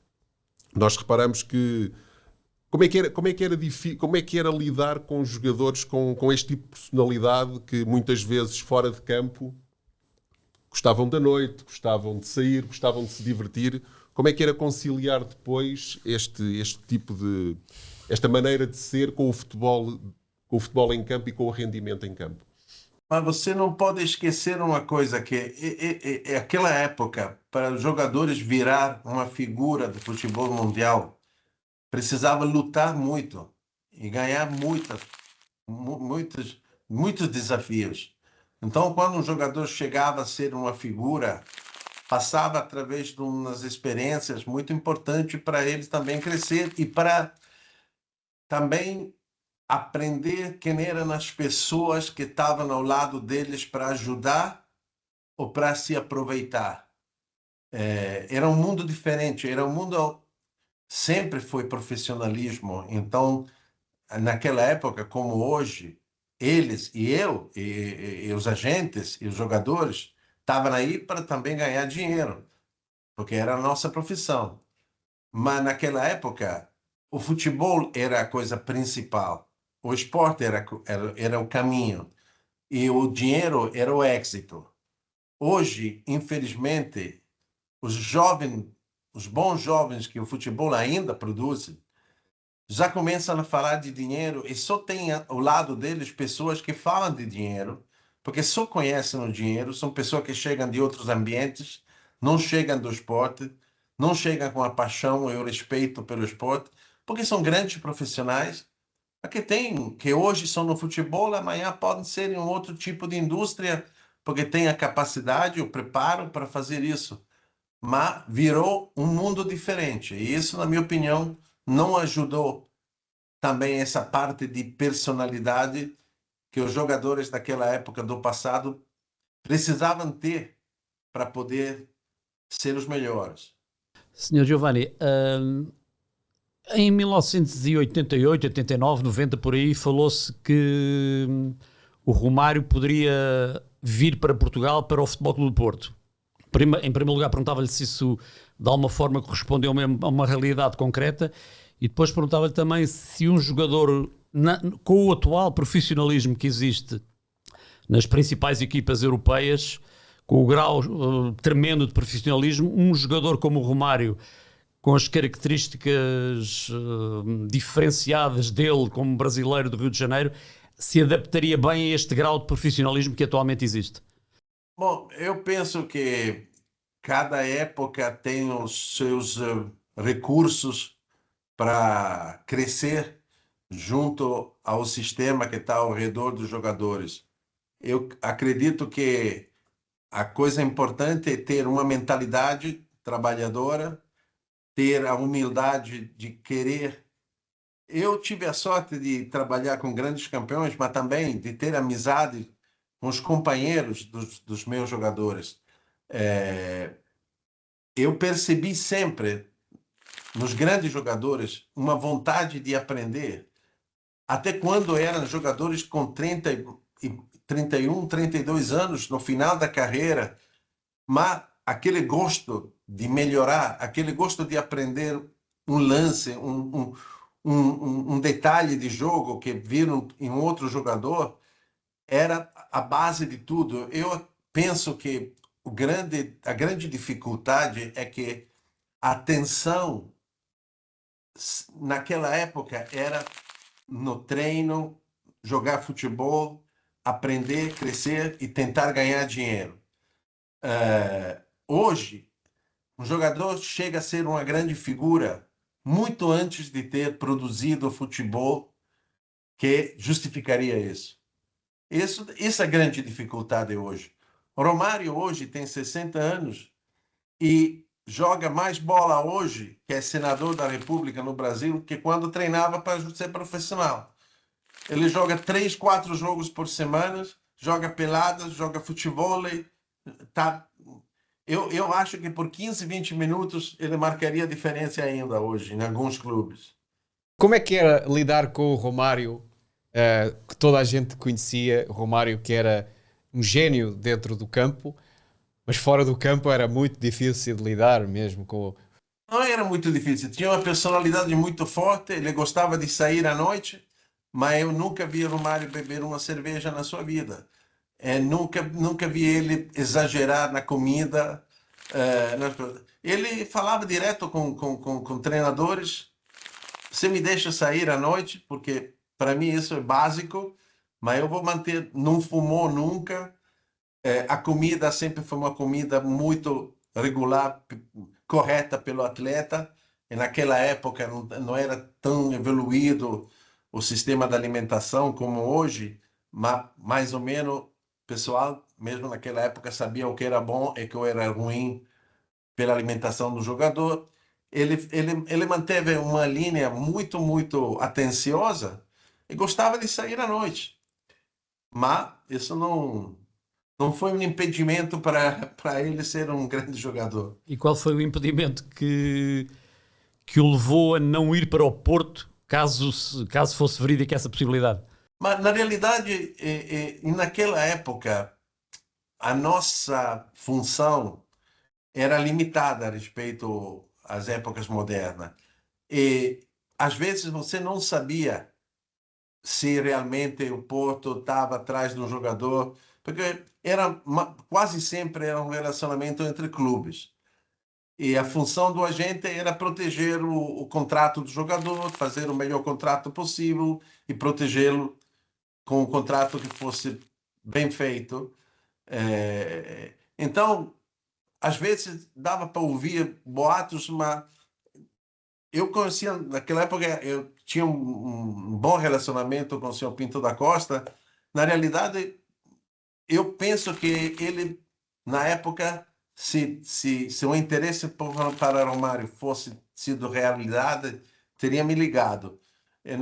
Speaker 2: Nós reparamos que como é que era lidar com jogadores com este tipo de personalidade que muitas vezes fora de campo gostavam da noite, gostavam de sair, gostavam de se divertir. Como é que era conciliar depois esta maneira de ser com o futebol em campo e com o rendimento em campo?
Speaker 4: Mas você não pode esquecer uma coisa, que aquela época, para os jogadores virar uma figura do futebol mundial, precisava lutar muito e ganhar muitos desafios. Então, quando um jogador chegava a ser uma figura, passava através de umas experiências muito importantes para ele também crescer e para também aprender quem eram as pessoas que estavam ao lado deles para ajudar ou para se aproveitar. Era um mundo diferente, era um mundo... Sempre foi profissionalismo. Então, naquela época, como hoje, eles e eu, e os agentes e os jogadores, estavam aí para também ganhar dinheiro, porque era a nossa profissão. Mas naquela época, o futebol era a coisa principal, o esporte era o caminho, e o dinheiro era o êxito. Hoje, infelizmente, os bons jovens que o futebol ainda produz, já começam a falar de dinheiro e só tem ao lado deles pessoas que falam de dinheiro, porque só conhecem o dinheiro, são pessoas que chegam de outros ambientes, não chegam do esporte, não chegam com a paixão e o respeito pelo esporte, porque são grandes profissionais, que hoje são no futebol, amanhã podem ser em um outro tipo de indústria, porque têm a capacidade, o preparo para fazer isso. Mas virou um mundo diferente. E isso, na minha opinião, não ajudou também essa parte de personalidade que os jogadores daquela época do passado precisavam ter para poder ser os melhores.
Speaker 3: Senhor Giovanni, em 1988, 89, 90, por aí, falou-se que o Romário poderia vir para Portugal para o Futebol Clube do Porto. Em primeiro lugar, perguntava-lhe se isso de alguma forma correspondeu mesmo a uma realidade concreta, e depois perguntava-lhe também se um jogador, com o atual profissionalismo que existe nas principais equipas europeias, com o grau tremendo de profissionalismo, um jogador como o Romário, com as características diferenciadas dele como brasileiro do Rio de Janeiro, se adaptaria bem a este grau de profissionalismo que atualmente existe?
Speaker 4: Bom, eu penso que cada época tem os seus recursos para crescer junto ao sistema que está ao redor dos jogadores. Eu acredito que a coisa importante é ter uma mentalidade trabalhadora, ter a humildade de querer. Eu tive a sorte de trabalhar com grandes campeões, mas também de ter amizade com os companheiros dos meus jogadores. Eu percebi sempre nos grandes jogadores uma vontade de aprender, até quando eram jogadores com 31, 32 anos no final da carreira, mas aquele gosto de melhorar, aquele gosto de aprender um lance, um detalhe de jogo que viram em outro jogador, era a base de tudo. Eu penso que a grande dificuldade é que a atenção naquela época era no treino, jogar futebol, aprender, crescer e tentar ganhar dinheiro. Hoje, um jogador chega a ser uma grande figura muito antes de ter produzido o futebol que justificaria isso. Isso é a grande dificuldade hoje. O Romário hoje tem 60 anos e joga mais bola hoje, que é senador da República no Brasil, que quando treinava para ser profissional. Ele joga 3, 4 jogos por semana, joga peladas, joga futebol. Tá. Eu acho que por 15, 20 minutos ele marcaria a diferença ainda hoje, em alguns clubes.
Speaker 1: Como é que era lidar com o Romário, que toda a gente conhecia, Romário que era um gênio dentro do campo, mas fora do campo era muito difícil de lidar mesmo com...
Speaker 4: Não era muito difícil, tinha uma personalidade muito forte, ele gostava de sair à noite, mas eu nunca vi o Romário beber uma cerveja na sua vida. Nunca vi ele exagerar na comida. Ele falava direto com treinadores: você me deixa sair à noite, porque para mim isso é básico, mas eu vou manter. Não fumou nunca. A comida sempre foi uma comida muito regular, correta pelo atleta. E naquela época não era tão evoluído o sistema de alimentação como hoje, mas mais ou menos o pessoal, mesmo naquela época, sabia o que era bom e o que era ruim pela alimentação do jogador. Ele manteve uma linha muito, muito atenciosa e gostava de sair à noite. Mas isso não foi um impedimento para ele ser um grande jogador.
Speaker 3: E qual foi o impedimento que o levou a não ir para o Porto, caso fosse verídica essa possibilidade?
Speaker 4: Mas, na realidade, naquela época, a nossa função era limitada a respeito às épocas modernas. E, às vezes, você não sabia se realmente o Porto estava atrás de um jogador, porque quase sempre era um relacionamento entre clubes. E a função do agente era proteger o contrato do jogador, fazer o melhor contrato possível e protegê-lo com um contrato que fosse bem feito. Então, às vezes dava para ouvir boatos, mas eu conhecia, naquela época, eu tinha um bom relacionamento com o senhor Pinto da Costa. Na realidade, eu penso que ele, na época, se o interesse para Romário fosse sido realidade, teria me ligado. Eu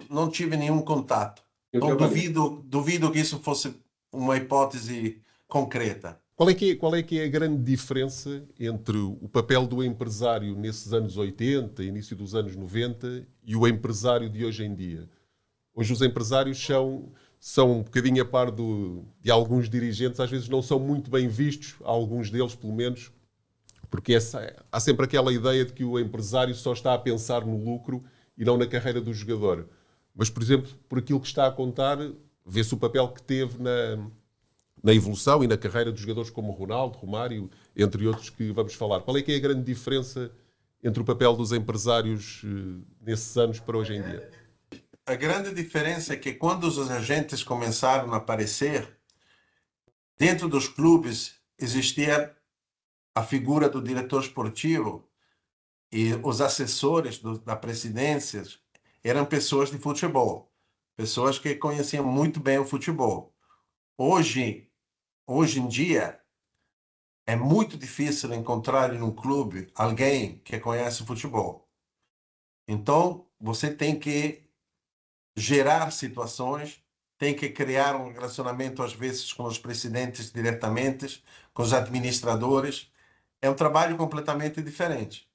Speaker 4: não tive nenhum contato. Então, duvido que isso fosse uma hipótese concreta.
Speaker 2: Qual é que é a grande diferença entre o papel do empresário nesses anos 80, início dos anos 90, e o empresário de hoje em dia? Hoje os empresários são um bocadinho a par de alguns dirigentes, às vezes não são muito bem vistos, alguns deles pelo menos, porque há sempre aquela ideia de que o empresário só está a pensar no lucro e não na carreira do jogador. Mas, por exemplo, por aquilo que está a contar, vê-se o papel que teve na evolução e na carreira dos jogadores como Ronaldo, Romário, entre outros que vamos falar. Qual é que é a grande diferença entre o papel dos empresários nesses anos para hoje em dia?
Speaker 4: A grande diferença é que quando os agentes começaram a aparecer, dentro dos clubes existia a figura do diretor esportivo e os assessores da presidência eram pessoas de futebol, pessoas que conheciam muito bem o futebol. Hoje em dia, é muito difícil encontrar em um clube alguém que conhece futebol. Então, você tem que gerar situações, tem que criar um relacionamento, às vezes, com os presidentes diretamente, com os administradores. É um trabalho completamente diferente.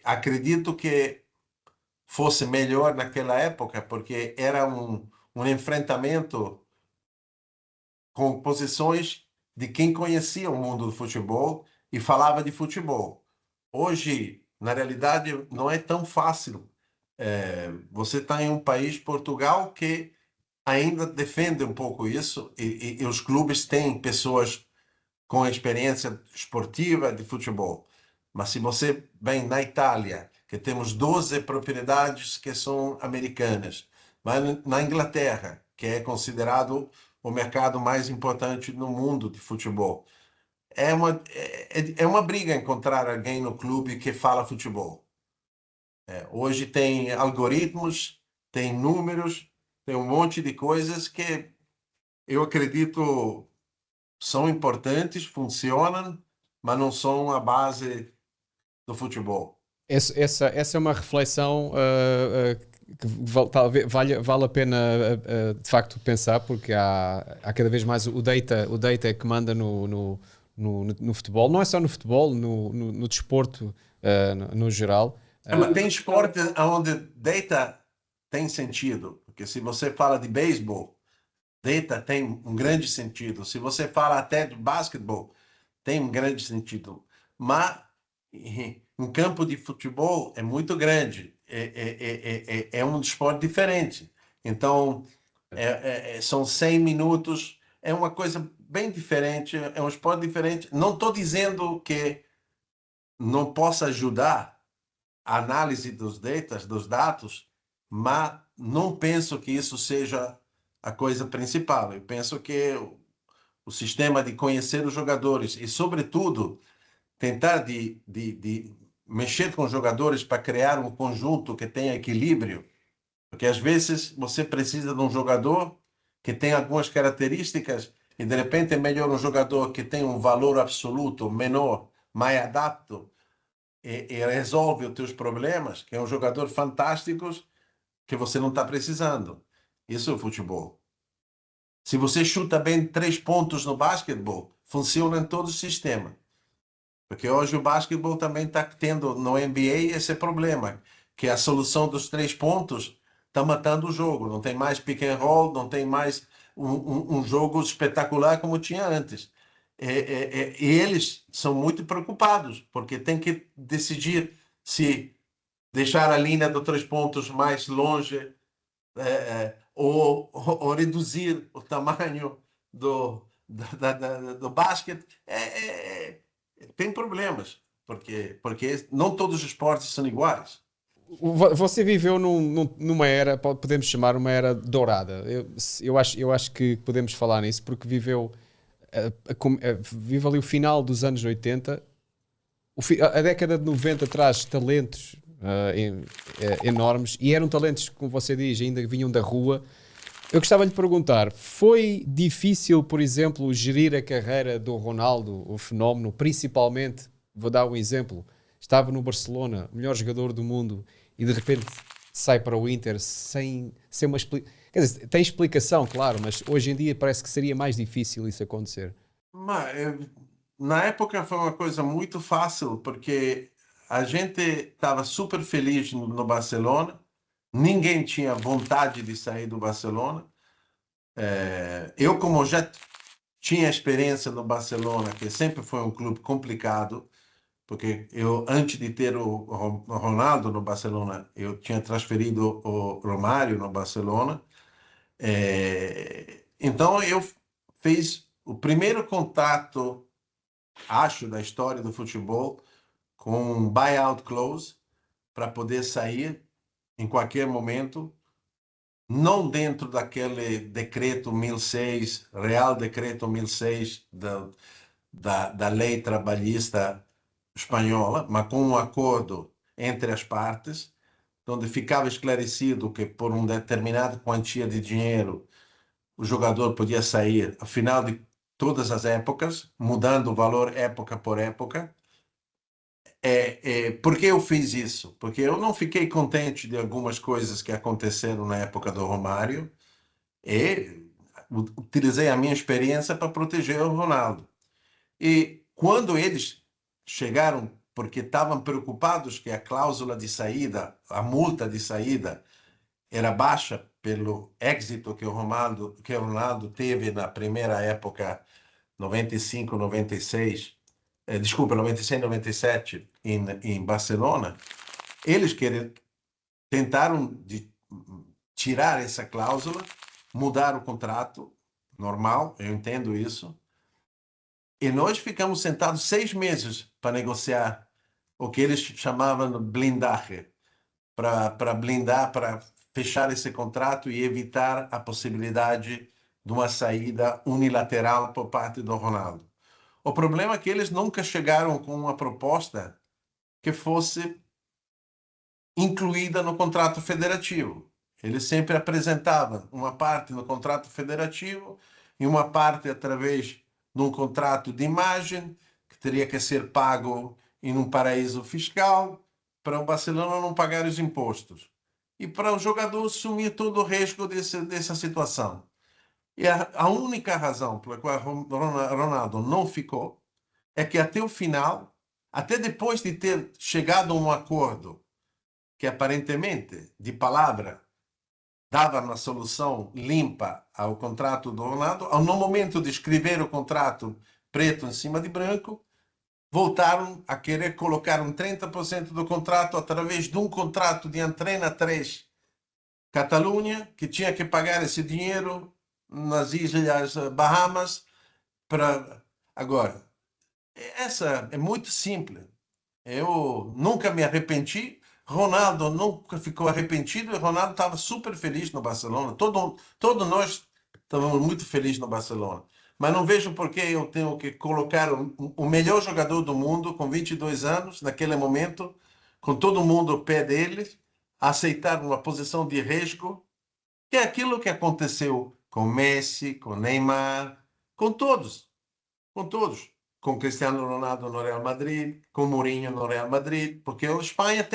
Speaker 4: Acredito que fosse melhor naquela época, porque era um enfrentamento com posições de quem conhecia o mundo do futebol e falava de futebol. Hoje, na realidade, não é tão fácil. Você está em um país, Portugal, que ainda defende um pouco isso, e os clubes têm pessoas com experiência esportiva de futebol. Mas se você vem na Itália, que temos 12 propriedades que são americanas, mas na Inglaterra, que é considerado o mercado mais importante no mundo de futebol, é uma briga encontrar alguém no clube que fala futebol. Hoje tem algoritmos, tem números, tem um monte de coisas que eu acredito são importantes, funcionam, mas não são a base do futebol.
Speaker 1: Essa é uma reflexão que talvez vale a pena de facto pensar, porque há cada vez mais o data é que manda no futebol, não é só no futebol, no desporto no geral.
Speaker 4: Mas tem esporte onde data tem sentido, porque se você fala de beisebol, data tem um grande sentido. Se você fala até de basquetebol, tem um grande sentido. Mas um campo de futebol é muito grande, é um esporte diferente. Então, são 100 minutos, é uma coisa bem diferente, é um esporte diferente. Não estou dizendo que não possa ajudar a análise dos dados, mas não penso que isso seja a coisa principal. Eu penso que o sistema de conhecer os jogadores e, sobretudo, tentar de mexer com os jogadores para criar um conjunto que tenha equilíbrio, porque às vezes você precisa de um jogador que tem algumas características e de repente é melhor um jogador que tem um valor absoluto menor, mais adapto e resolve os teus problemas, que é um jogador fantástico que você não está precisando. Isso é o futebol. Se você chuta bem 3 pontos no basquetebol, funciona em todo o sistema. Porque hoje o basquetebol também está tendo no NBA esse problema, que a solução dos 3 pontos está matando o jogo. Não tem mais pick and roll, não tem mais um jogo espetacular como tinha antes. E eles são muito preocupados, porque tem que decidir se deixar a linha dos 3 pontos mais longe ou reduzir o tamanho do basquete. Tem problemas, porque não todos os esportes são iguais.
Speaker 1: Você viveu numa era, podemos chamar uma era dourada. Eu acho que podemos falar nisso, porque viveu ali o final dos anos 80, a década de 90 traz talentos enormes, e eram talentos, como você diz, ainda vinham da rua. Eu gostava de lhe perguntar, foi difícil, por exemplo, gerir a carreira do Ronaldo, o fenómeno, principalmente, vou dar um exemplo, estava no Barcelona, o melhor jogador do mundo, e de repente sai para o Inter sem uma explicação. Quer dizer, tem explicação, claro, mas hoje em dia parece que seria mais difícil isso acontecer.
Speaker 4: Na época foi uma coisa muito fácil, porque a gente estava super feliz no Barcelona, ninguém tinha vontade de sair do Barcelona. Eu, como já tinha experiência no Barcelona, que sempre foi um clube complicado, porque eu, antes de ter o Ronaldo no Barcelona, eu tinha transferido o Romário no Barcelona. Então, eu fiz o primeiro contato, acho, da história do futebol com um buyout clause para poder sair em qualquer momento, não dentro daquele decreto 1006, Real Decreto 1006 da lei trabalhista espanhola, mas com um acordo entre as partes, onde ficava esclarecido que por uma determinada quantia de dinheiro o jogador podia sair ao final de todas as épocas, mudando o valor época por época. Por que eu fiz isso? Porque eu não fiquei contente de algumas coisas que aconteceram na época do Romário e utilizei a minha experiência para proteger o Ronaldo. E quando eles chegaram, porque estavam preocupados que a cláusula de saída, a multa de saída, era baixa pelo êxito que o Ronaldo teve na primeira época, 95, 96, desculpa, 96, 97, em Barcelona, eles tentaram tirar essa cláusula, mudar o contrato, normal, eu entendo isso, e nós ficamos sentados 6 meses para negociar o que eles chamavam de blindaje, para blindar, para fechar esse contrato e evitar a possibilidade de uma saída unilateral por parte do Ronaldo. O problema é que eles nunca chegaram com uma proposta que fosse incluída no contrato federativo. Eles sempre apresentavam uma parte no contrato federativo e uma parte através de um contrato de imagem que teria que ser pago em um paraíso fiscal para o Barcelona não pagar os impostos e para o jogador assumir todo o risco dessa situação. E a única razão pela qual Ronaldo não ficou é que até o final, até depois de ter chegado a um acordo que aparentemente, de palavra, dava uma solução limpa ao contrato do Ronaldo, no momento de escrever o contrato preto em cima de branco, voltaram a querer colocar 30% do contrato através de um contrato de Antena 3 Catalunha, que tinha que pagar esse dinheiro nas Ilhas Bahamas. Agora, essa é muito simples. Eu nunca me arrependi. Ronaldo nunca ficou arrependido e Ronaldo estava super feliz no Barcelona. Todos nós estávamos muito felizes no Barcelona. Mas não vejo por que eu tenho que colocar o melhor jogador do mundo com 22 anos, naquele momento, com todo mundo ao pé dele, aceitar uma posição de risco, que é aquilo que aconteceu com Messi, com Neymar, com todos. Com Cristiano Ronaldo no Real Madrid, com Mourinho no Real Madrid, porque a Espanha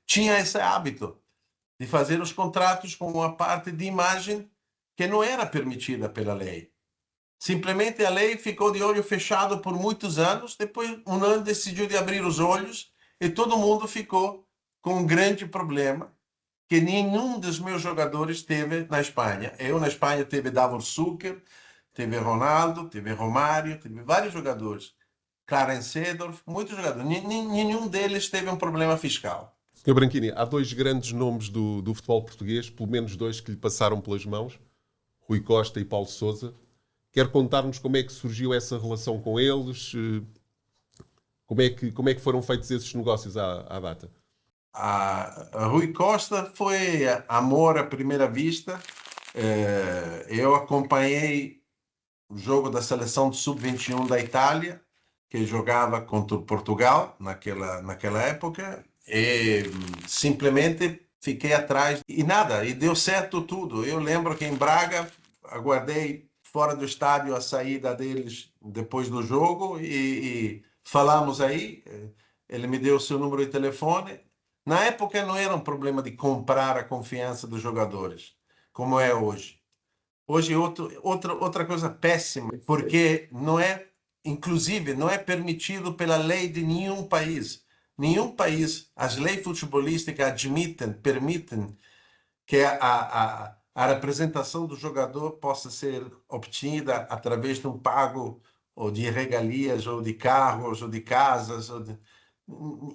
Speaker 4: tinha esse hábito de fazer os contratos com uma parte de imagem que não era permitida pela lei. Simplesmente a lei ficou de olho fechado por muitos anos, depois um ano decidiu de abrir os olhos e todo mundo ficou com um grande problema que nenhum dos meus jogadores teve na Espanha. Eu na Espanha teve Davor Suker, teve Ronaldo, teve Romário, teve vários jogadores. Clarence Seedorf, muitos jogadores. Nenhum deles teve um problema fiscal.
Speaker 2: Sr. Branchini, há dois grandes nomes do futebol português, pelo menos dois que lhe passaram pelas mãos, Rui Costa e Paulo Sousa. Quer contar-nos como é que surgiu essa relação com eles? Como é que foram feitos esses negócios à data?
Speaker 4: A Rui Costa foi amor à primeira vista. Eu acompanhei o jogo da seleção de sub-21 da Itália, que jogava contra o Portugal naquela época, e simplesmente fiquei atrás e deu certo tudo. Eu lembro que em Braga aguardei fora do estádio a saída deles depois do jogo e falamos aí. Ele me deu o seu número de telefone. Na época não era um problema de comprar a confiança dos jogadores, como é hoje. Hoje outra coisa péssima, porque inclusive não é permitido pela lei de nenhum país. Nenhum país, as leis futebolísticas permitem que a representação do jogador possa ser obtida através de um pago ou de regalias, ou de carros, ou de casas.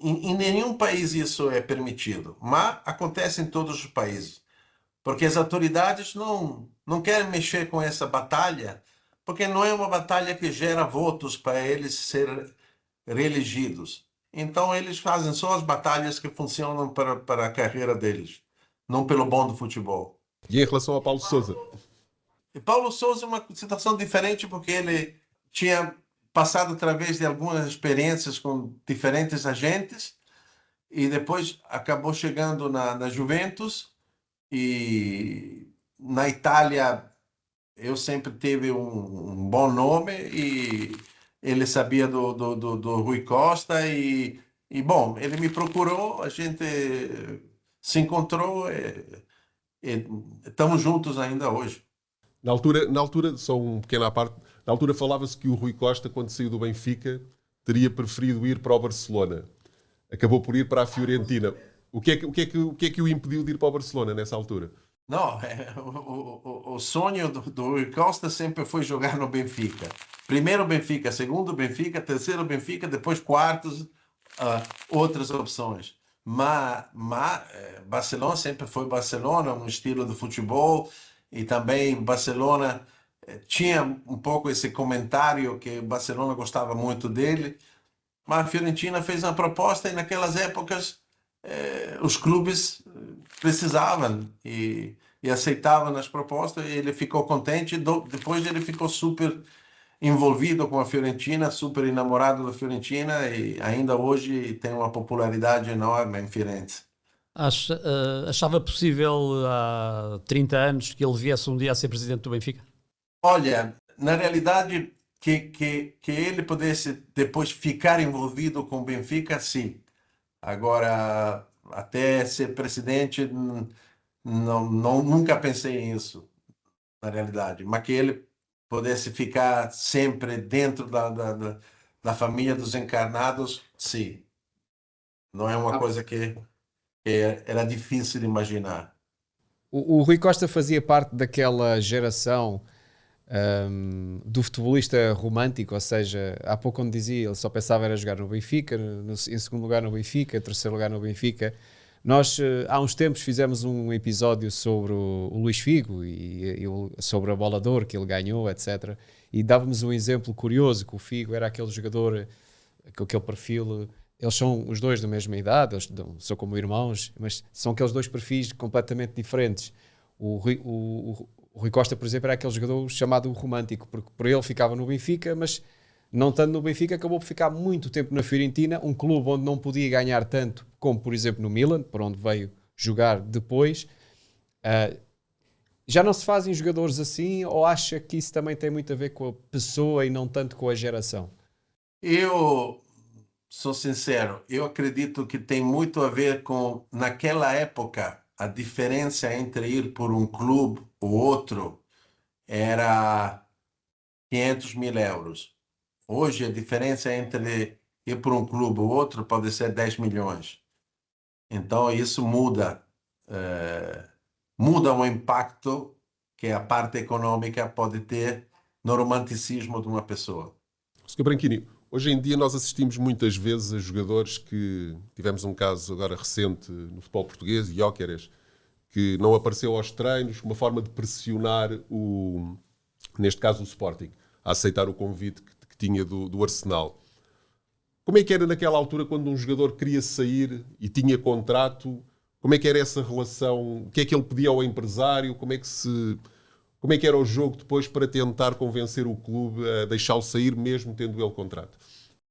Speaker 4: Em nenhum país isso é permitido, mas acontece em todos os países. Porque as autoridades não querem mexer com essa batalha, porque não é uma batalha que gera votos para eles serem reelegidos. Então, eles fazem só as batalhas que funcionam para a carreira deles, não pelo bom do futebol.
Speaker 2: E em relação a Paulo Sousa?
Speaker 4: E Paulo Sousa é uma situação diferente, porque ele tinha passado através de algumas experiências com diferentes agentes e depois acabou chegando na Juventus. E na Itália eu sempre tive um bom nome e ele sabia do Rui Costa e bom, ele me procurou, a gente se encontrou e estamos juntos ainda hoje.
Speaker 2: Na altura, só um pequeno à parte, na altura falava-se que o Rui Costa, quando saiu do Benfica, teria preferido ir para o Barcelona. Acabou por ir para a Fiorentina. O que é que o impediu de ir para o Barcelona nessa altura?
Speaker 4: Não, o sonho do Rui Costa sempre foi jogar no Benfica. Primeiro Benfica, segundo Benfica, terceiro Benfica, depois quartos, outras opções. Mas Barcelona sempre foi Barcelona, um estilo de futebol, e também Barcelona tinha um pouco esse comentário que Barcelona gostava muito dele, mas a Fiorentina fez uma proposta e naquelas épocas os clubes precisavam e aceitavam as propostas, e ele ficou contente. Depois ele ficou super envolvido com a Fiorentina, super enamorado da Fiorentina e ainda hoje tem uma popularidade enorme em Firenze.
Speaker 3: Achava possível há 30 anos que ele viesse um dia a ser presidente do Benfica?
Speaker 4: Olha, na realidade, que ele pudesse depois ficar envolvido com o Benfica, sim. Agora, até ser presidente, nunca pensei nisso, na realidade. Mas que ele pudesse ficar sempre dentro da família dos encarnados, sim. Não é uma coisa que era difícil de imaginar.
Speaker 1: O Rui Costa fazia parte daquela geração do futebolista romântico, ou seja, há pouco quando dizia, ele só pensava era jogar no Benfica, em segundo lugar no Benfica, em terceiro lugar no Benfica. Nós há uns tempos fizemos um episódio sobre o Luís Figo e sobre a Bola de Ouro que ele ganhou, etc. E dávamos um exemplo curioso, que o Figo era aquele jogador com aquele perfil. Eles são os dois da mesma idade, eles são como irmãos, mas são aqueles dois perfis completamente diferentes. O Rui Costa, por exemplo, era aquele jogador chamado romântico, porque por ele ficava no Benfica, mas não estando no Benfica, acabou por ficar muito tempo na Fiorentina, um clube onde não podia ganhar tanto como, por exemplo, no Milan, para onde veio jogar depois. Já não se fazem jogadores assim, ou acha que isso também tem muito a ver com a pessoa e não tanto com a geração?
Speaker 4: Eu sou sincero, eu acredito que tem muito a ver com, naquela época, a diferença entre ir por um clube ou outro era 500 mil euros. Hoje, a diferença entre ir por um clube ou outro pode ser 10 milhões. Então, isso muda o impacto que a parte econômica pode ter no romanticismo de uma pessoa.
Speaker 2: Sr. Branchini, hoje em dia nós assistimos muitas vezes a jogadores que... Tivemos um caso agora recente no futebol português, Gyökeres, que não apareceu aos treinos, uma forma de pressionar, neste caso o Sporting, a aceitar o convite que tinha do Arsenal. Como é que era naquela altura quando um jogador queria sair e tinha contrato? Como é que era essa relação? O que é que ele pedia ao empresário? Como é que era o jogo depois para tentar convencer o clube a deixá-lo sair, mesmo tendo ele contrato?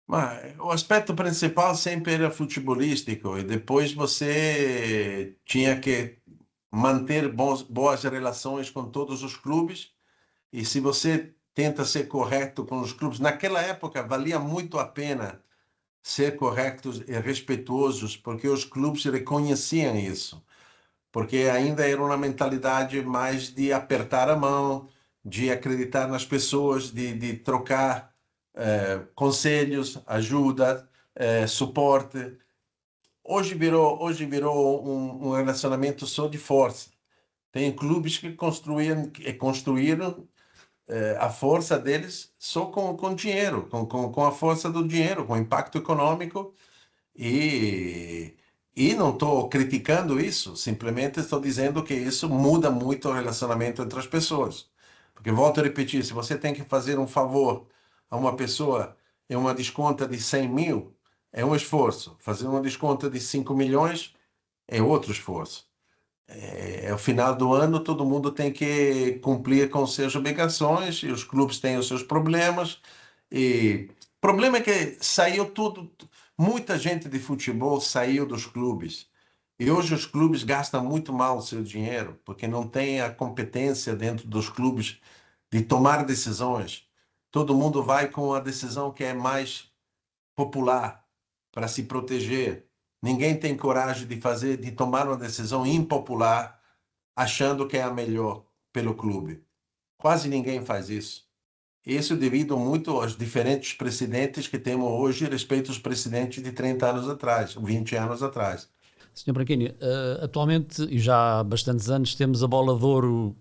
Speaker 4: Mas o aspecto principal sempre era futebolístico e depois você tinha que manter boas relações com todos os clubes e se você tenta ser correto com os clubes, naquela época valia muito a pena ser corretos e respeitosos porque os clubes reconheciam isso. Porque ainda era uma mentalidade mais de apertar a mão, de acreditar nas pessoas, de trocar conselhos, ajuda, suporte. Hoje virou um relacionamento só de força. Tem clubes que construíram a força deles só com dinheiro, com a força do dinheiro, com o impacto econômico e não estou criticando isso, simplesmente estou dizendo que isso muda muito o relacionamento entre as pessoas. Porque, volto a repetir, se você tem que fazer um favor a uma pessoa em uma desconta de 100 mil, é um esforço. Fazer uma desconta de 5 milhões é outro esforço. Ao final do ano, todo mundo tem que cumprir com suas obrigações e os clubes têm os seus problemas. E o problema é que saiu tudo, muita gente de futebol saiu dos clubes. E hoje os clubes gastam muito mal o seu dinheiro, porque não tem a competência dentro dos clubes de tomar decisões. Todo mundo vai com a decisão que é mais popular para se proteger. Ninguém tem coragem de tomar uma decisão impopular achando que é a melhor pelo clube. Quase ninguém faz isso. Isso devido muito aos diferentes presidentes que temos hoje respeito aos presidentes de 30 anos atrás, 20 anos atrás.
Speaker 3: Sr. Branchini, atualmente, e já há bastantes anos, temos a Bola de Ouro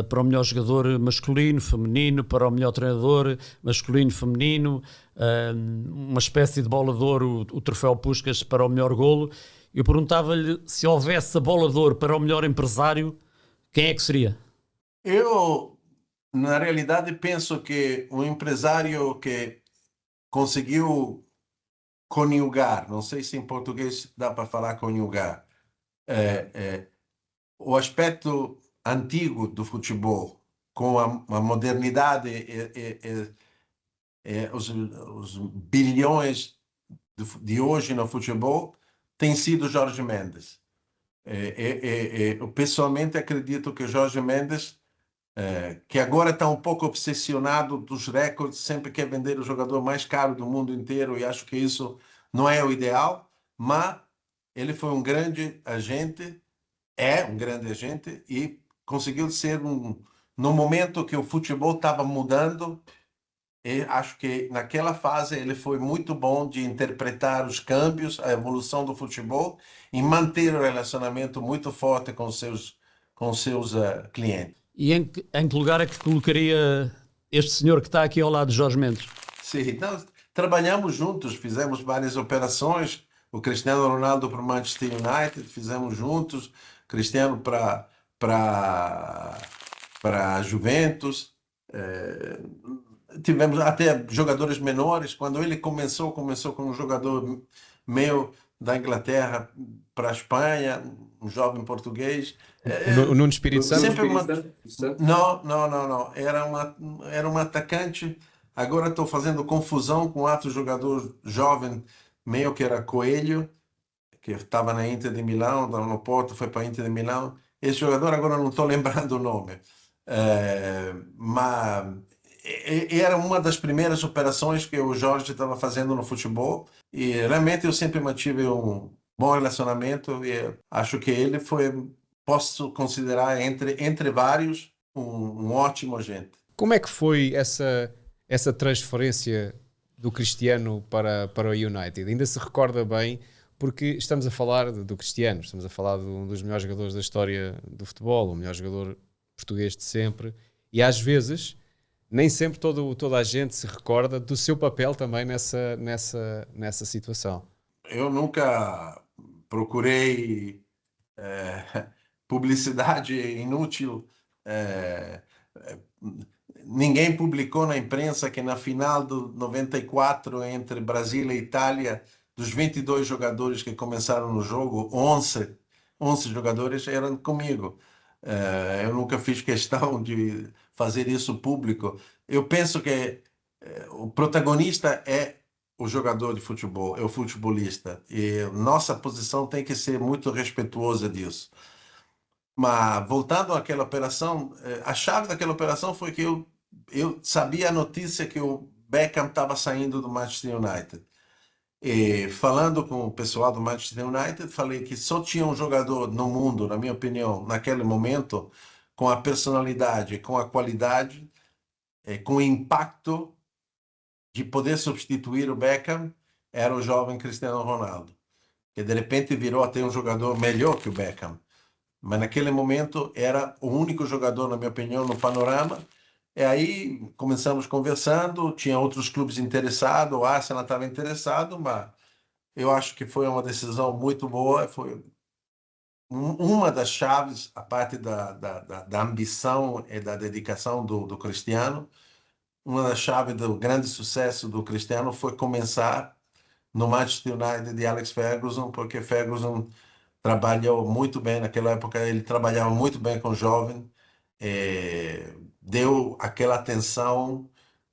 Speaker 3: para o melhor jogador masculino, feminino, para o melhor treinador masculino, feminino, uma espécie de Bola de Ouro, o troféu Puskás para o melhor golo. Eu perguntava-lhe se houvesse a Bola de Ouro para o melhor empresário, quem é que seria?
Speaker 4: Eu, na realidade, penso que um empresário que conseguiu conjugar, não sei se em português dá para falar conjugar, o aspecto antigo do futebol com a modernidade os bilhões de hoje no futebol, tem sido Jorge Mendes. Eu pessoalmente acredito que Jorge Mendes, que agora está um pouco obsessionado dos recordes, sempre quer vender o jogador mais caro do mundo inteiro, e acho que isso não é o ideal, mas ele foi um grande agente, é um grande agente, e conseguiu ser no momento que o futebol estava mudando. E acho que naquela fase ele foi muito bom de interpretar os câmbios, a evolução do futebol e manter o relacionamento muito forte com seus clientes.
Speaker 3: E em que lugar é que colocaria este senhor que está aqui ao lado de Jorge Mendes?
Speaker 4: Sim, nós trabalhamos juntos, fizemos várias operações. O Cristiano Ronaldo para o Manchester United, fizemos juntos. Cristiano para a Juventus. Tivemos até jogadores menores. Quando ele começou com um jogador meu da Inglaterra para a Espanha, um jovem português.
Speaker 1: O Nuno Espírito Santo?
Speaker 4: Sempre Não. Era um atacante. Agora estou fazendo confusão com outro jogador jovem meu, que era Coelho, que estava na Inter de Milão, estava no Porto, foi para a Inter de Milão. Esse jogador agora não estou lembrando o nome. Mas era uma das primeiras operações que o Jorge estava fazendo no futebol, e realmente eu sempre mantive um bom relacionamento, e acho que ele posso considerar entre vários um ótimo agente.
Speaker 1: Como é que foi essa transferência do Cristiano para o United? Ainda se recorda bem, porque estamos a falar do Cristiano, estamos a falar de um dos melhores jogadores da história do futebol, o melhor jogador português de sempre, e às vezes nem sempre toda a gente se recorda do seu papel também nessa situação.
Speaker 4: Eu nunca procurei publicidade inútil. Ninguém publicou na imprensa que na final do 94 entre Brasil e Itália, dos 22 jogadores que começaram no jogo, 11 jogadores eram comigo. Eu nunca fiz questão de fazer isso público. Eu penso que o protagonista é o jogador de futebol, é o futebolista, e nossa posição tem que ser muito respeituosa disso. Mas voltando àquela operação, a chave daquela operação foi que eu sabia a notícia que o Beckham estava saindo do Manchester United. E falando com o pessoal do Manchester United, falei que só tinha um jogador no mundo, na minha opinião, naquele momento, com a personalidade, com a qualidade, com o impacto de poder substituir o Beckham, era o jovem Cristiano Ronaldo, que de repente virou até um jogador melhor que o Beckham. Mas naquele momento era o único jogador, na minha opinião, no panorama. E aí começamos conversando, tinha outros clubes interessados, o Arsenal estava interessado, mas eu acho que foi uma decisão muito boa. Foi uma das chaves, a parte da ambição e da dedicação do Cristiano. Uma das chaves do grande sucesso do Cristiano foi começar no Manchester United de Alex Ferguson, porque Ferguson trabalhou muito bem naquela época, ele trabalhava muito bem com jovem, deu aquela atenção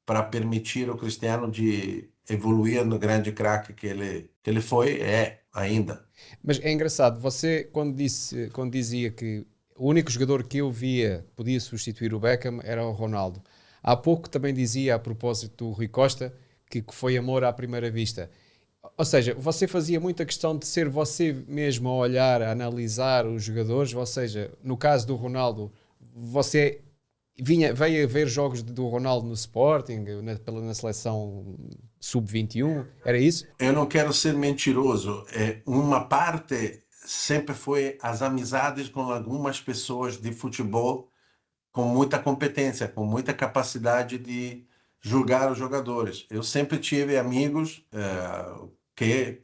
Speaker 4: para permitir ao Cristiano de evoluir no grande craque que ele foi, ainda.
Speaker 1: Mas é engraçado, você quando dizia que o único jogador que eu via podia substituir o Beckham era o Ronaldo. Há pouco também dizia, a propósito do Rui Costa, que foi amor à primeira vista. Ou seja, você fazia muita questão de ser você mesmo a olhar, a analisar os jogadores, ou seja, no caso do Ronaldo, você veio a ver jogos do Ronaldo no Sporting, na seleção sub-21, era isso?
Speaker 4: Eu não quero ser mentiroso. Uma parte sempre foi as amizades com algumas pessoas de futebol com muita competência, com muita capacidade de julgar os jogadores. Eu sempre tive amigos que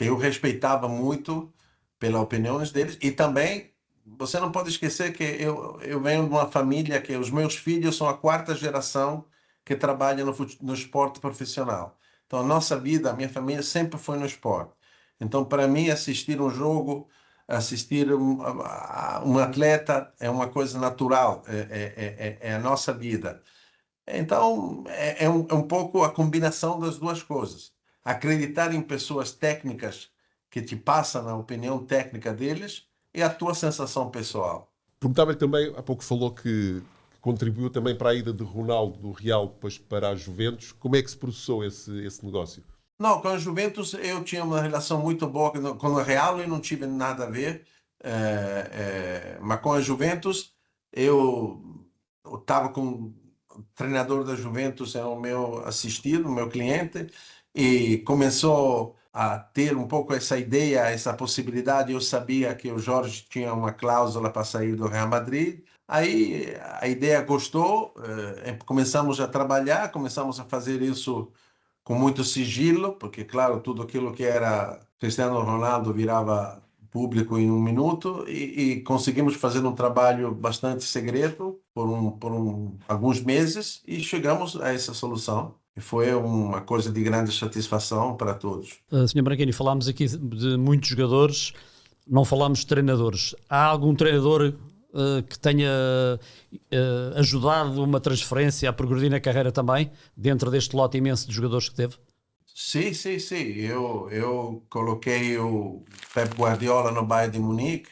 Speaker 4: eu respeitava muito pelas opiniões deles, e também você não pode esquecer que eu venho de uma família que os meus filhos são a 4ª geração que trabalha no esporte profissional. Então a nossa vida, a minha família sempre foi no esporte. Então para mim assistir um jogo assistir um atleta é uma coisa natural, é a nossa vida. Então, é um pouco a combinação das duas coisas. Acreditar em pessoas técnicas que te passam a opinião técnica deles e a tua sensação pessoal.
Speaker 2: Perguntava-lhe também, há pouco falou que contribuiu também para a ida de Ronaldo do Real depois para a Juventus. Como é que se processou esse negócio?
Speaker 4: Não, com a Juventus eu tinha uma relação muito boa. Com o Real eu não tive nada a ver, mas com a Juventus eu estava com o treinador da Juventus, é o meu assistido, o meu cliente, e começou a ter um pouco essa ideia, essa possibilidade. Eu sabia que o Jorge tinha uma cláusula para sair do Real Madrid. Aí a ideia gostou, começamos a trabalhar, começamos a fazer isso com muito sigilo, porque, claro, tudo aquilo que era Cristiano Ronaldo virava público em um minuto, e conseguimos fazer um trabalho bastante segredo por alguns meses e chegamos a essa solução. E foi uma coisa de grande satisfação para todos.
Speaker 3: Sr. Branquini, falámos aqui de muitos jogadores, não falámos de treinadores. Há algum treinador que tenha ajudado uma transferência a progredir na carreira também, dentro deste lote imenso de jogadores que teve?
Speaker 4: Sim, sim, sim. Eu coloquei o Pep Guardiola no Bayern de Munique,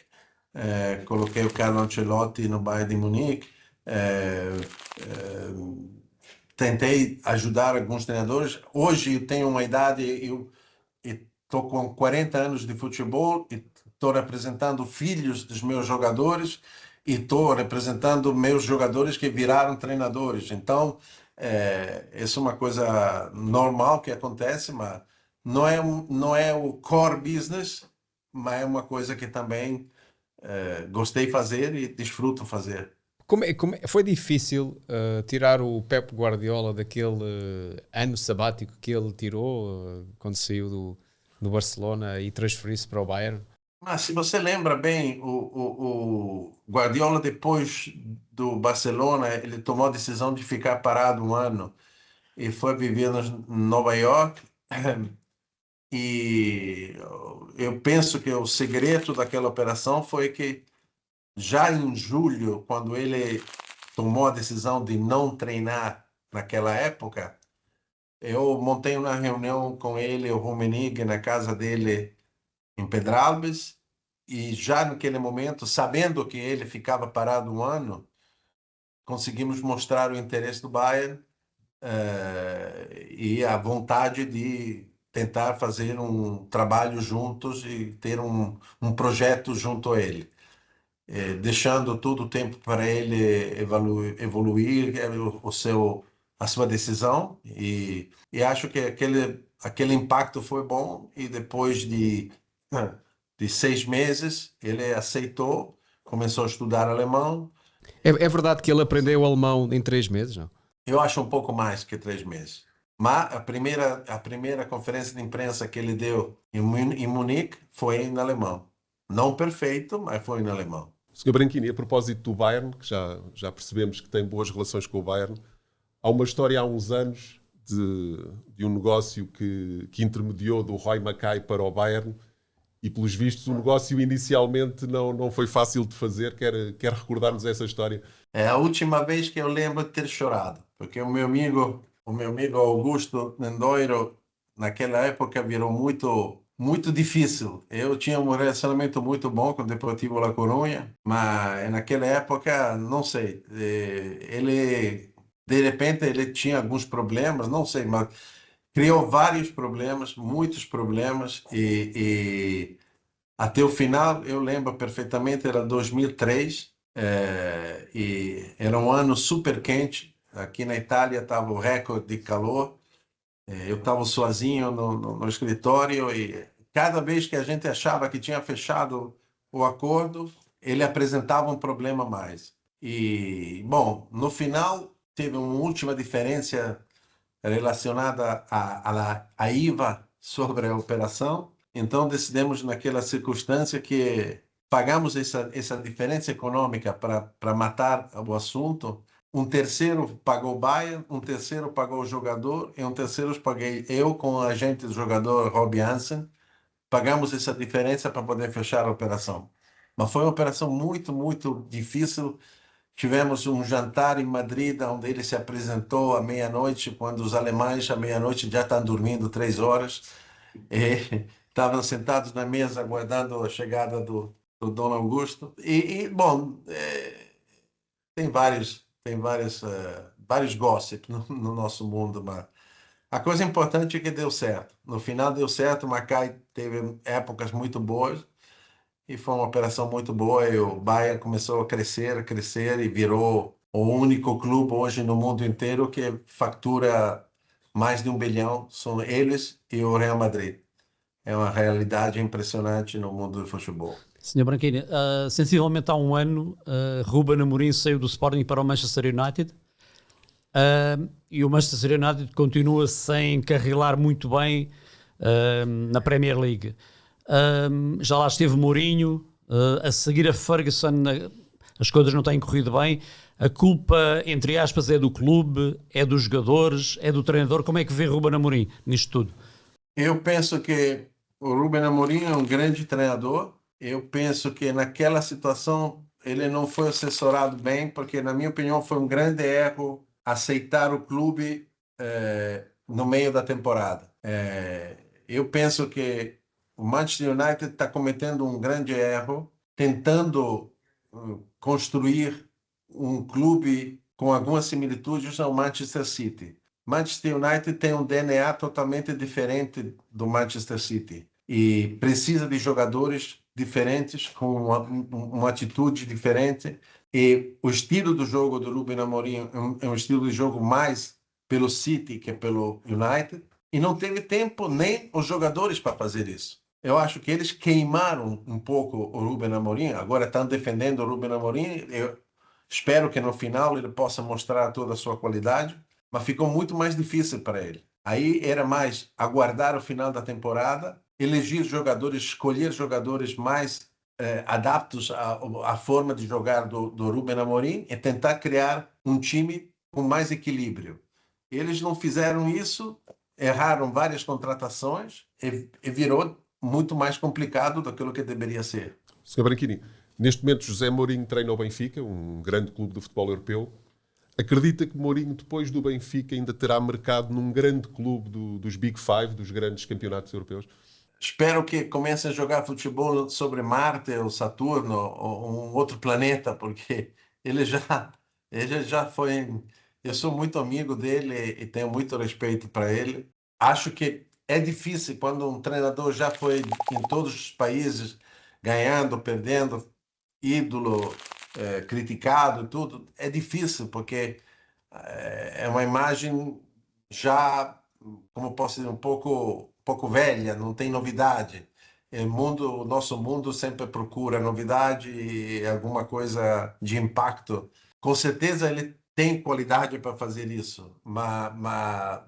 Speaker 4: coloquei o Carlo Ancelotti no Bayern de Munique, tentei ajudar alguns treinadores. Hoje eu tenho uma idade, eu estou com 40 anos de futebol e estou representando filhos dos meus jogadores e estou representando meus jogadores que viraram treinadores. Então, isso é uma coisa normal que acontece, mas não é o core business, mas é uma coisa que também gostei de fazer e desfruto fazer.
Speaker 1: Foi difícil tirar o Pep Guardiola daquele ano sabático que ele tirou quando saiu do Barcelona e transferir-se para o Bayern?
Speaker 4: Mas se você lembra bem, o Guardiola, depois do Barcelona, ele tomou a decisão de ficar parado um ano e foi viver em Nova York. E eu penso que o segredo daquela operação foi que já em julho, quando ele tomou a decisão de não treinar naquela época, eu montei uma reunião com ele, o Rummenigge, na casa dele em Pedralbes, e já naquele momento, sabendo que ele ficava parado um ano, conseguimos mostrar o interesse do Bayern e a vontade de tentar fazer um trabalho juntos e ter um projeto junto a ele. Deixando todo o tempo para ele evoluir a sua decisão, e acho que aquele impacto foi bom, e depois de 6 meses ele aceitou, começou a estudar alemão.
Speaker 1: É verdade que ele aprendeu alemão em 3 meses, não?
Speaker 4: Eu acho um pouco mais que 3 meses. Mas a primeira conferência de imprensa que ele deu em Munique foi em alemão. Não perfeito, mas foi em alemão.
Speaker 2: Sr. Branquini, a propósito do Bayern, que já percebemos que tem boas relações com o Bayern, há uma história há uns anos de um negócio que intermediou do Roy Mackay para o Bayern, e pelos vistos o negócio inicialmente não foi fácil de fazer. Quer recordar-nos essa história?
Speaker 4: É a última vez que eu lembro de ter chorado, porque o meu amigo Augusto Nendoiro, naquela época, virou muito difícil. Eu tinha um relacionamento muito bom com o Deportivo La Coruña, mas naquela época, não sei, ele, de repente, ele tinha alguns problemas, não sei, mas criou vários problemas, muitos problemas, e até o final, eu lembro perfeitamente, era 2003, e era um ano super quente. Aqui na Itália estava o recorde de calor. Eu estava sozinho no escritório, e cada vez que a gente achava que tinha fechado o acordo, ele apresentava um problema a mais. E, bom, no final, teve uma última diferença relacionada à IVA sobre a operação. Então, decidimos, naquela circunstância, que pagamos essa diferença econômica para matar o assunto. Um terceiro pagou o Bayern, um terceiro pagou o jogador, e um terceiro paguei eu com o agente do jogador, Rob Hansen, pagamos essa diferença para poder fechar a operação. Mas foi uma operação muito, muito difícil. Tivemos um jantar em Madrid, onde ele se apresentou à meia-noite, quando os alemães à meia-noite já estão dormindo 3 horas. E estavam sentados na mesa aguardando a chegada do Dom Augusto. Bom, vários gossips no nosso mundo, mas a coisa importante é que deu certo. No final deu certo, o Maccabi teve épocas muito boas e foi uma operação muito boa, e o Bayern começou a crescer e virou o único clube hoje no mundo inteiro que fatura mais de 1 bilhão. São eles e o Real Madrid. É uma realidade impressionante no mundo do futebol.
Speaker 3: Sr. Branquinho, sensivelmente há um ano, Ruben Amorim saiu do Sporting para o Manchester United, e o Manchester United continua sem encarrilar muito bem na Premier League. Já lá esteve Mourinho, a seguir a Ferguson, as coisas não têm corrido bem. A culpa, entre aspas, é do clube, é dos jogadores, é do treinador. Como é que vê Ruben Amorim nisto tudo?
Speaker 4: Eu penso que o Ruben Amorim é um grande treinador. Eu penso que naquela situação ele não foi assessorado bem, porque, na minha opinião, foi um grande erro aceitar o clube no meio da temporada. Eu penso que o Manchester United está cometendo um grande erro, tentando construir um clube com algumas similitudes ao Manchester City. Manchester United tem um DNA totalmente diferente do Manchester City e precisa de jogadores diferentes, com uma atitude diferente. E o estilo do jogo do Ruben Amorim é um estilo de jogo mais pelo City que pelo United, e não teve tempo nem os jogadores para fazer isso. Eu acho que eles queimaram um pouco o Ruben Amorim. Agora estão defendendo o Ruben Amorim. Eu espero que no final ele possa mostrar toda a sua qualidade, mas ficou muito mais difícil para ele. Aí era mais aguardar o final da temporada, elegir jogadores, escolher jogadores mais adaptos à forma de jogar do Ruben Amorim e tentar criar um time com mais equilíbrio. Eles não fizeram isso, erraram várias contratações e virou muito mais complicado do que deveria ser.
Speaker 2: Sr. Branquini, neste momento José Mourinho treina o Benfica, um grande clube do futebol europeu. Acredita que Mourinho, depois do Benfica, ainda terá mercado num grande clube dos Big Five, dos grandes campeonatos europeus?
Speaker 4: Espero que comece a jogar futebol sobre Marte ou Saturno ou um outro planeta, porque ele já foi... Eu sou muito amigo dele e tenho muito respeito para ele. Acho que é difícil quando um treinador já foi em todos os países, ganhando, perdendo, ídolo, criticado, tudo. É difícil, porque é uma imagem já, como posso dizer, um pouco velha, não tem novidade. O nosso mundo sempre procura novidade e alguma coisa de impacto. Com certeza ele tem qualidade para fazer isso, mas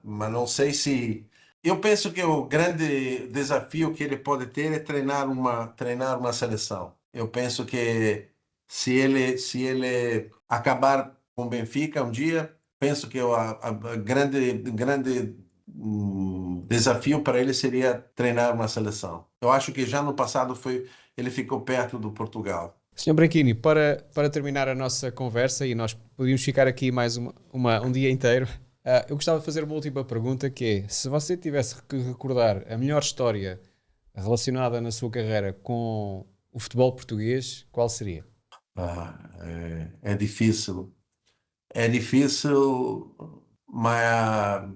Speaker 4: não sei se... Eu penso que o grande desafio que ele pode ter é treinar uma seleção. Eu penso que se ele acabar com o Benfica um dia, penso que o grande desafio para ele seria treinar uma seleção. Eu acho que já no passado ele ficou perto do Portugal.
Speaker 1: Sr. Branquini, para terminar a nossa conversa, e nós podíamos ficar aqui mais um dia inteiro, eu gostava de fazer uma última pergunta, que é: se você tivesse que recordar a melhor história relacionada na sua carreira com o futebol português, qual seria?
Speaker 4: É difícil. É difícil, mas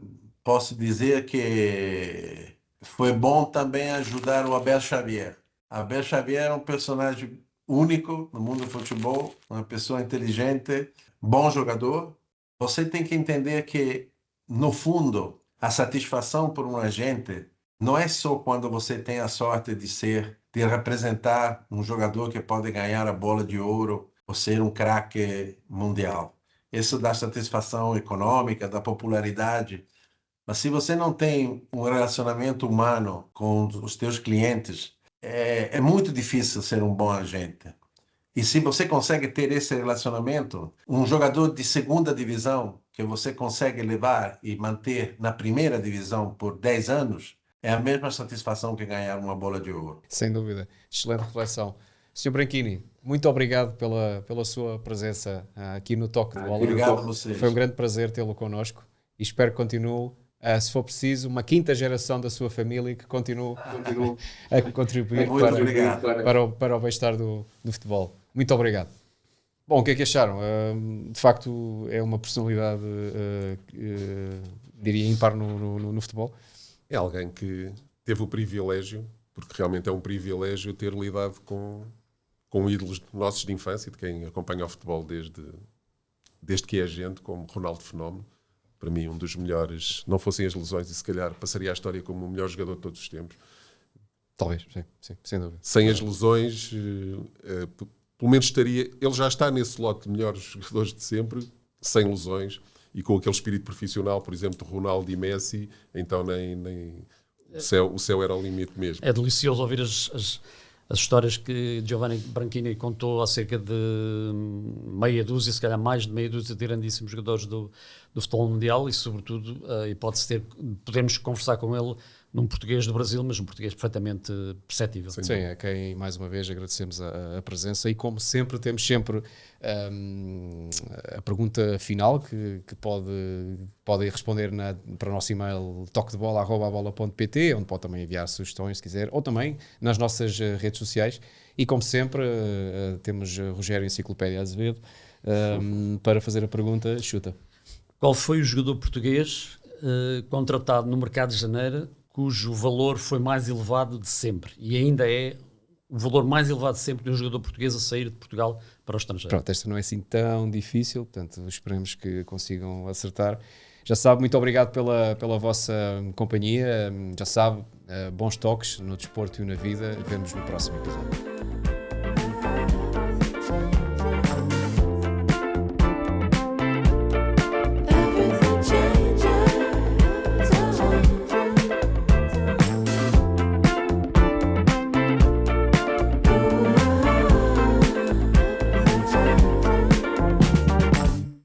Speaker 4: posso dizer que foi bom também ajudar o Abel Xavier. Abel Xavier é um personagem único no mundo do futebol, uma pessoa inteligente, bom jogador. Você tem que entender que, no fundo, a satisfação por um agente não é só quando você tem a sorte de representar um jogador que pode ganhar a bola de ouro ou ser um craque mundial. Isso dá satisfação econômica, dá popularidade. Mas se você não tem um relacionamento humano com os teus clientes, é muito difícil ser um bom agente. E se você consegue ter esse relacionamento, um jogador de segunda divisão que você consegue levar e manter na primeira divisão por 10 anos, é a mesma satisfação que ganhar uma bola de ouro.
Speaker 1: Sem dúvida. Excelente reflexão. Sr. Branchini, muito obrigado pela sua presença aqui no Toque de Bola.
Speaker 4: Obrigado a vocês.
Speaker 1: Foi um grande prazer tê-lo connosco e espero que continue, se for preciso, uma quinta geração da sua família que continue a contribuir para o bem-estar do futebol. Muito obrigado. Bom, o que é que acharam? De facto, é uma personalidade, diria, ímpar no futebol.
Speaker 2: É alguém que teve o privilégio, porque realmente é um privilégio ter lidado com ídolos nossos de infância, de quem acompanha o futebol desde que é gente, como Ronaldo Fenómeno. Para mim, um dos melhores, não fossem as lesões, e se calhar passaria a história como o melhor jogador de todos os tempos.
Speaker 1: Talvez, sim, sem dúvida.
Speaker 2: Sem as lesões, pelo menos estaria... Ele já está nesse lote de melhores jogadores de sempre, sem lesões, e com aquele espírito profissional, por exemplo, de Ronaldo e Messi, então nem o céu era o limite mesmo.
Speaker 3: É delicioso ouvir as histórias que Giovanni Branchini contou acerca de meia dúzia, se calhar mais de meia dúzia de grandíssimos jogadores do futebol mundial e, sobretudo, podemos conversar com ele num português do Brasil, mas um português perfeitamente perceptível.
Speaker 1: Sim, a quem mais uma vez agradecemos a presença e, como sempre, temos sempre a pergunta final que podem responder para o nosso e-mail toquedebola@bola.pt, onde pode também enviar sugestões se quiser, ou também nas nossas redes sociais. E, como sempre, temos Rogério Enciclopédia Azevedo para fazer a pergunta. Chuta.
Speaker 3: Qual foi o jogador português contratado no mercado de janeiro cujo valor foi mais elevado de sempre e ainda é o valor mais elevado de sempre de um jogador português a sair de Portugal para o estrangeiro?
Speaker 1: Pronto, esta não é assim tão difícil, portanto esperemos que consigam acertar. Já sabe, muito obrigado pela vossa companhia, já sabe, bons toques no desporto e na vida. Vemo-nos no próximo episódio.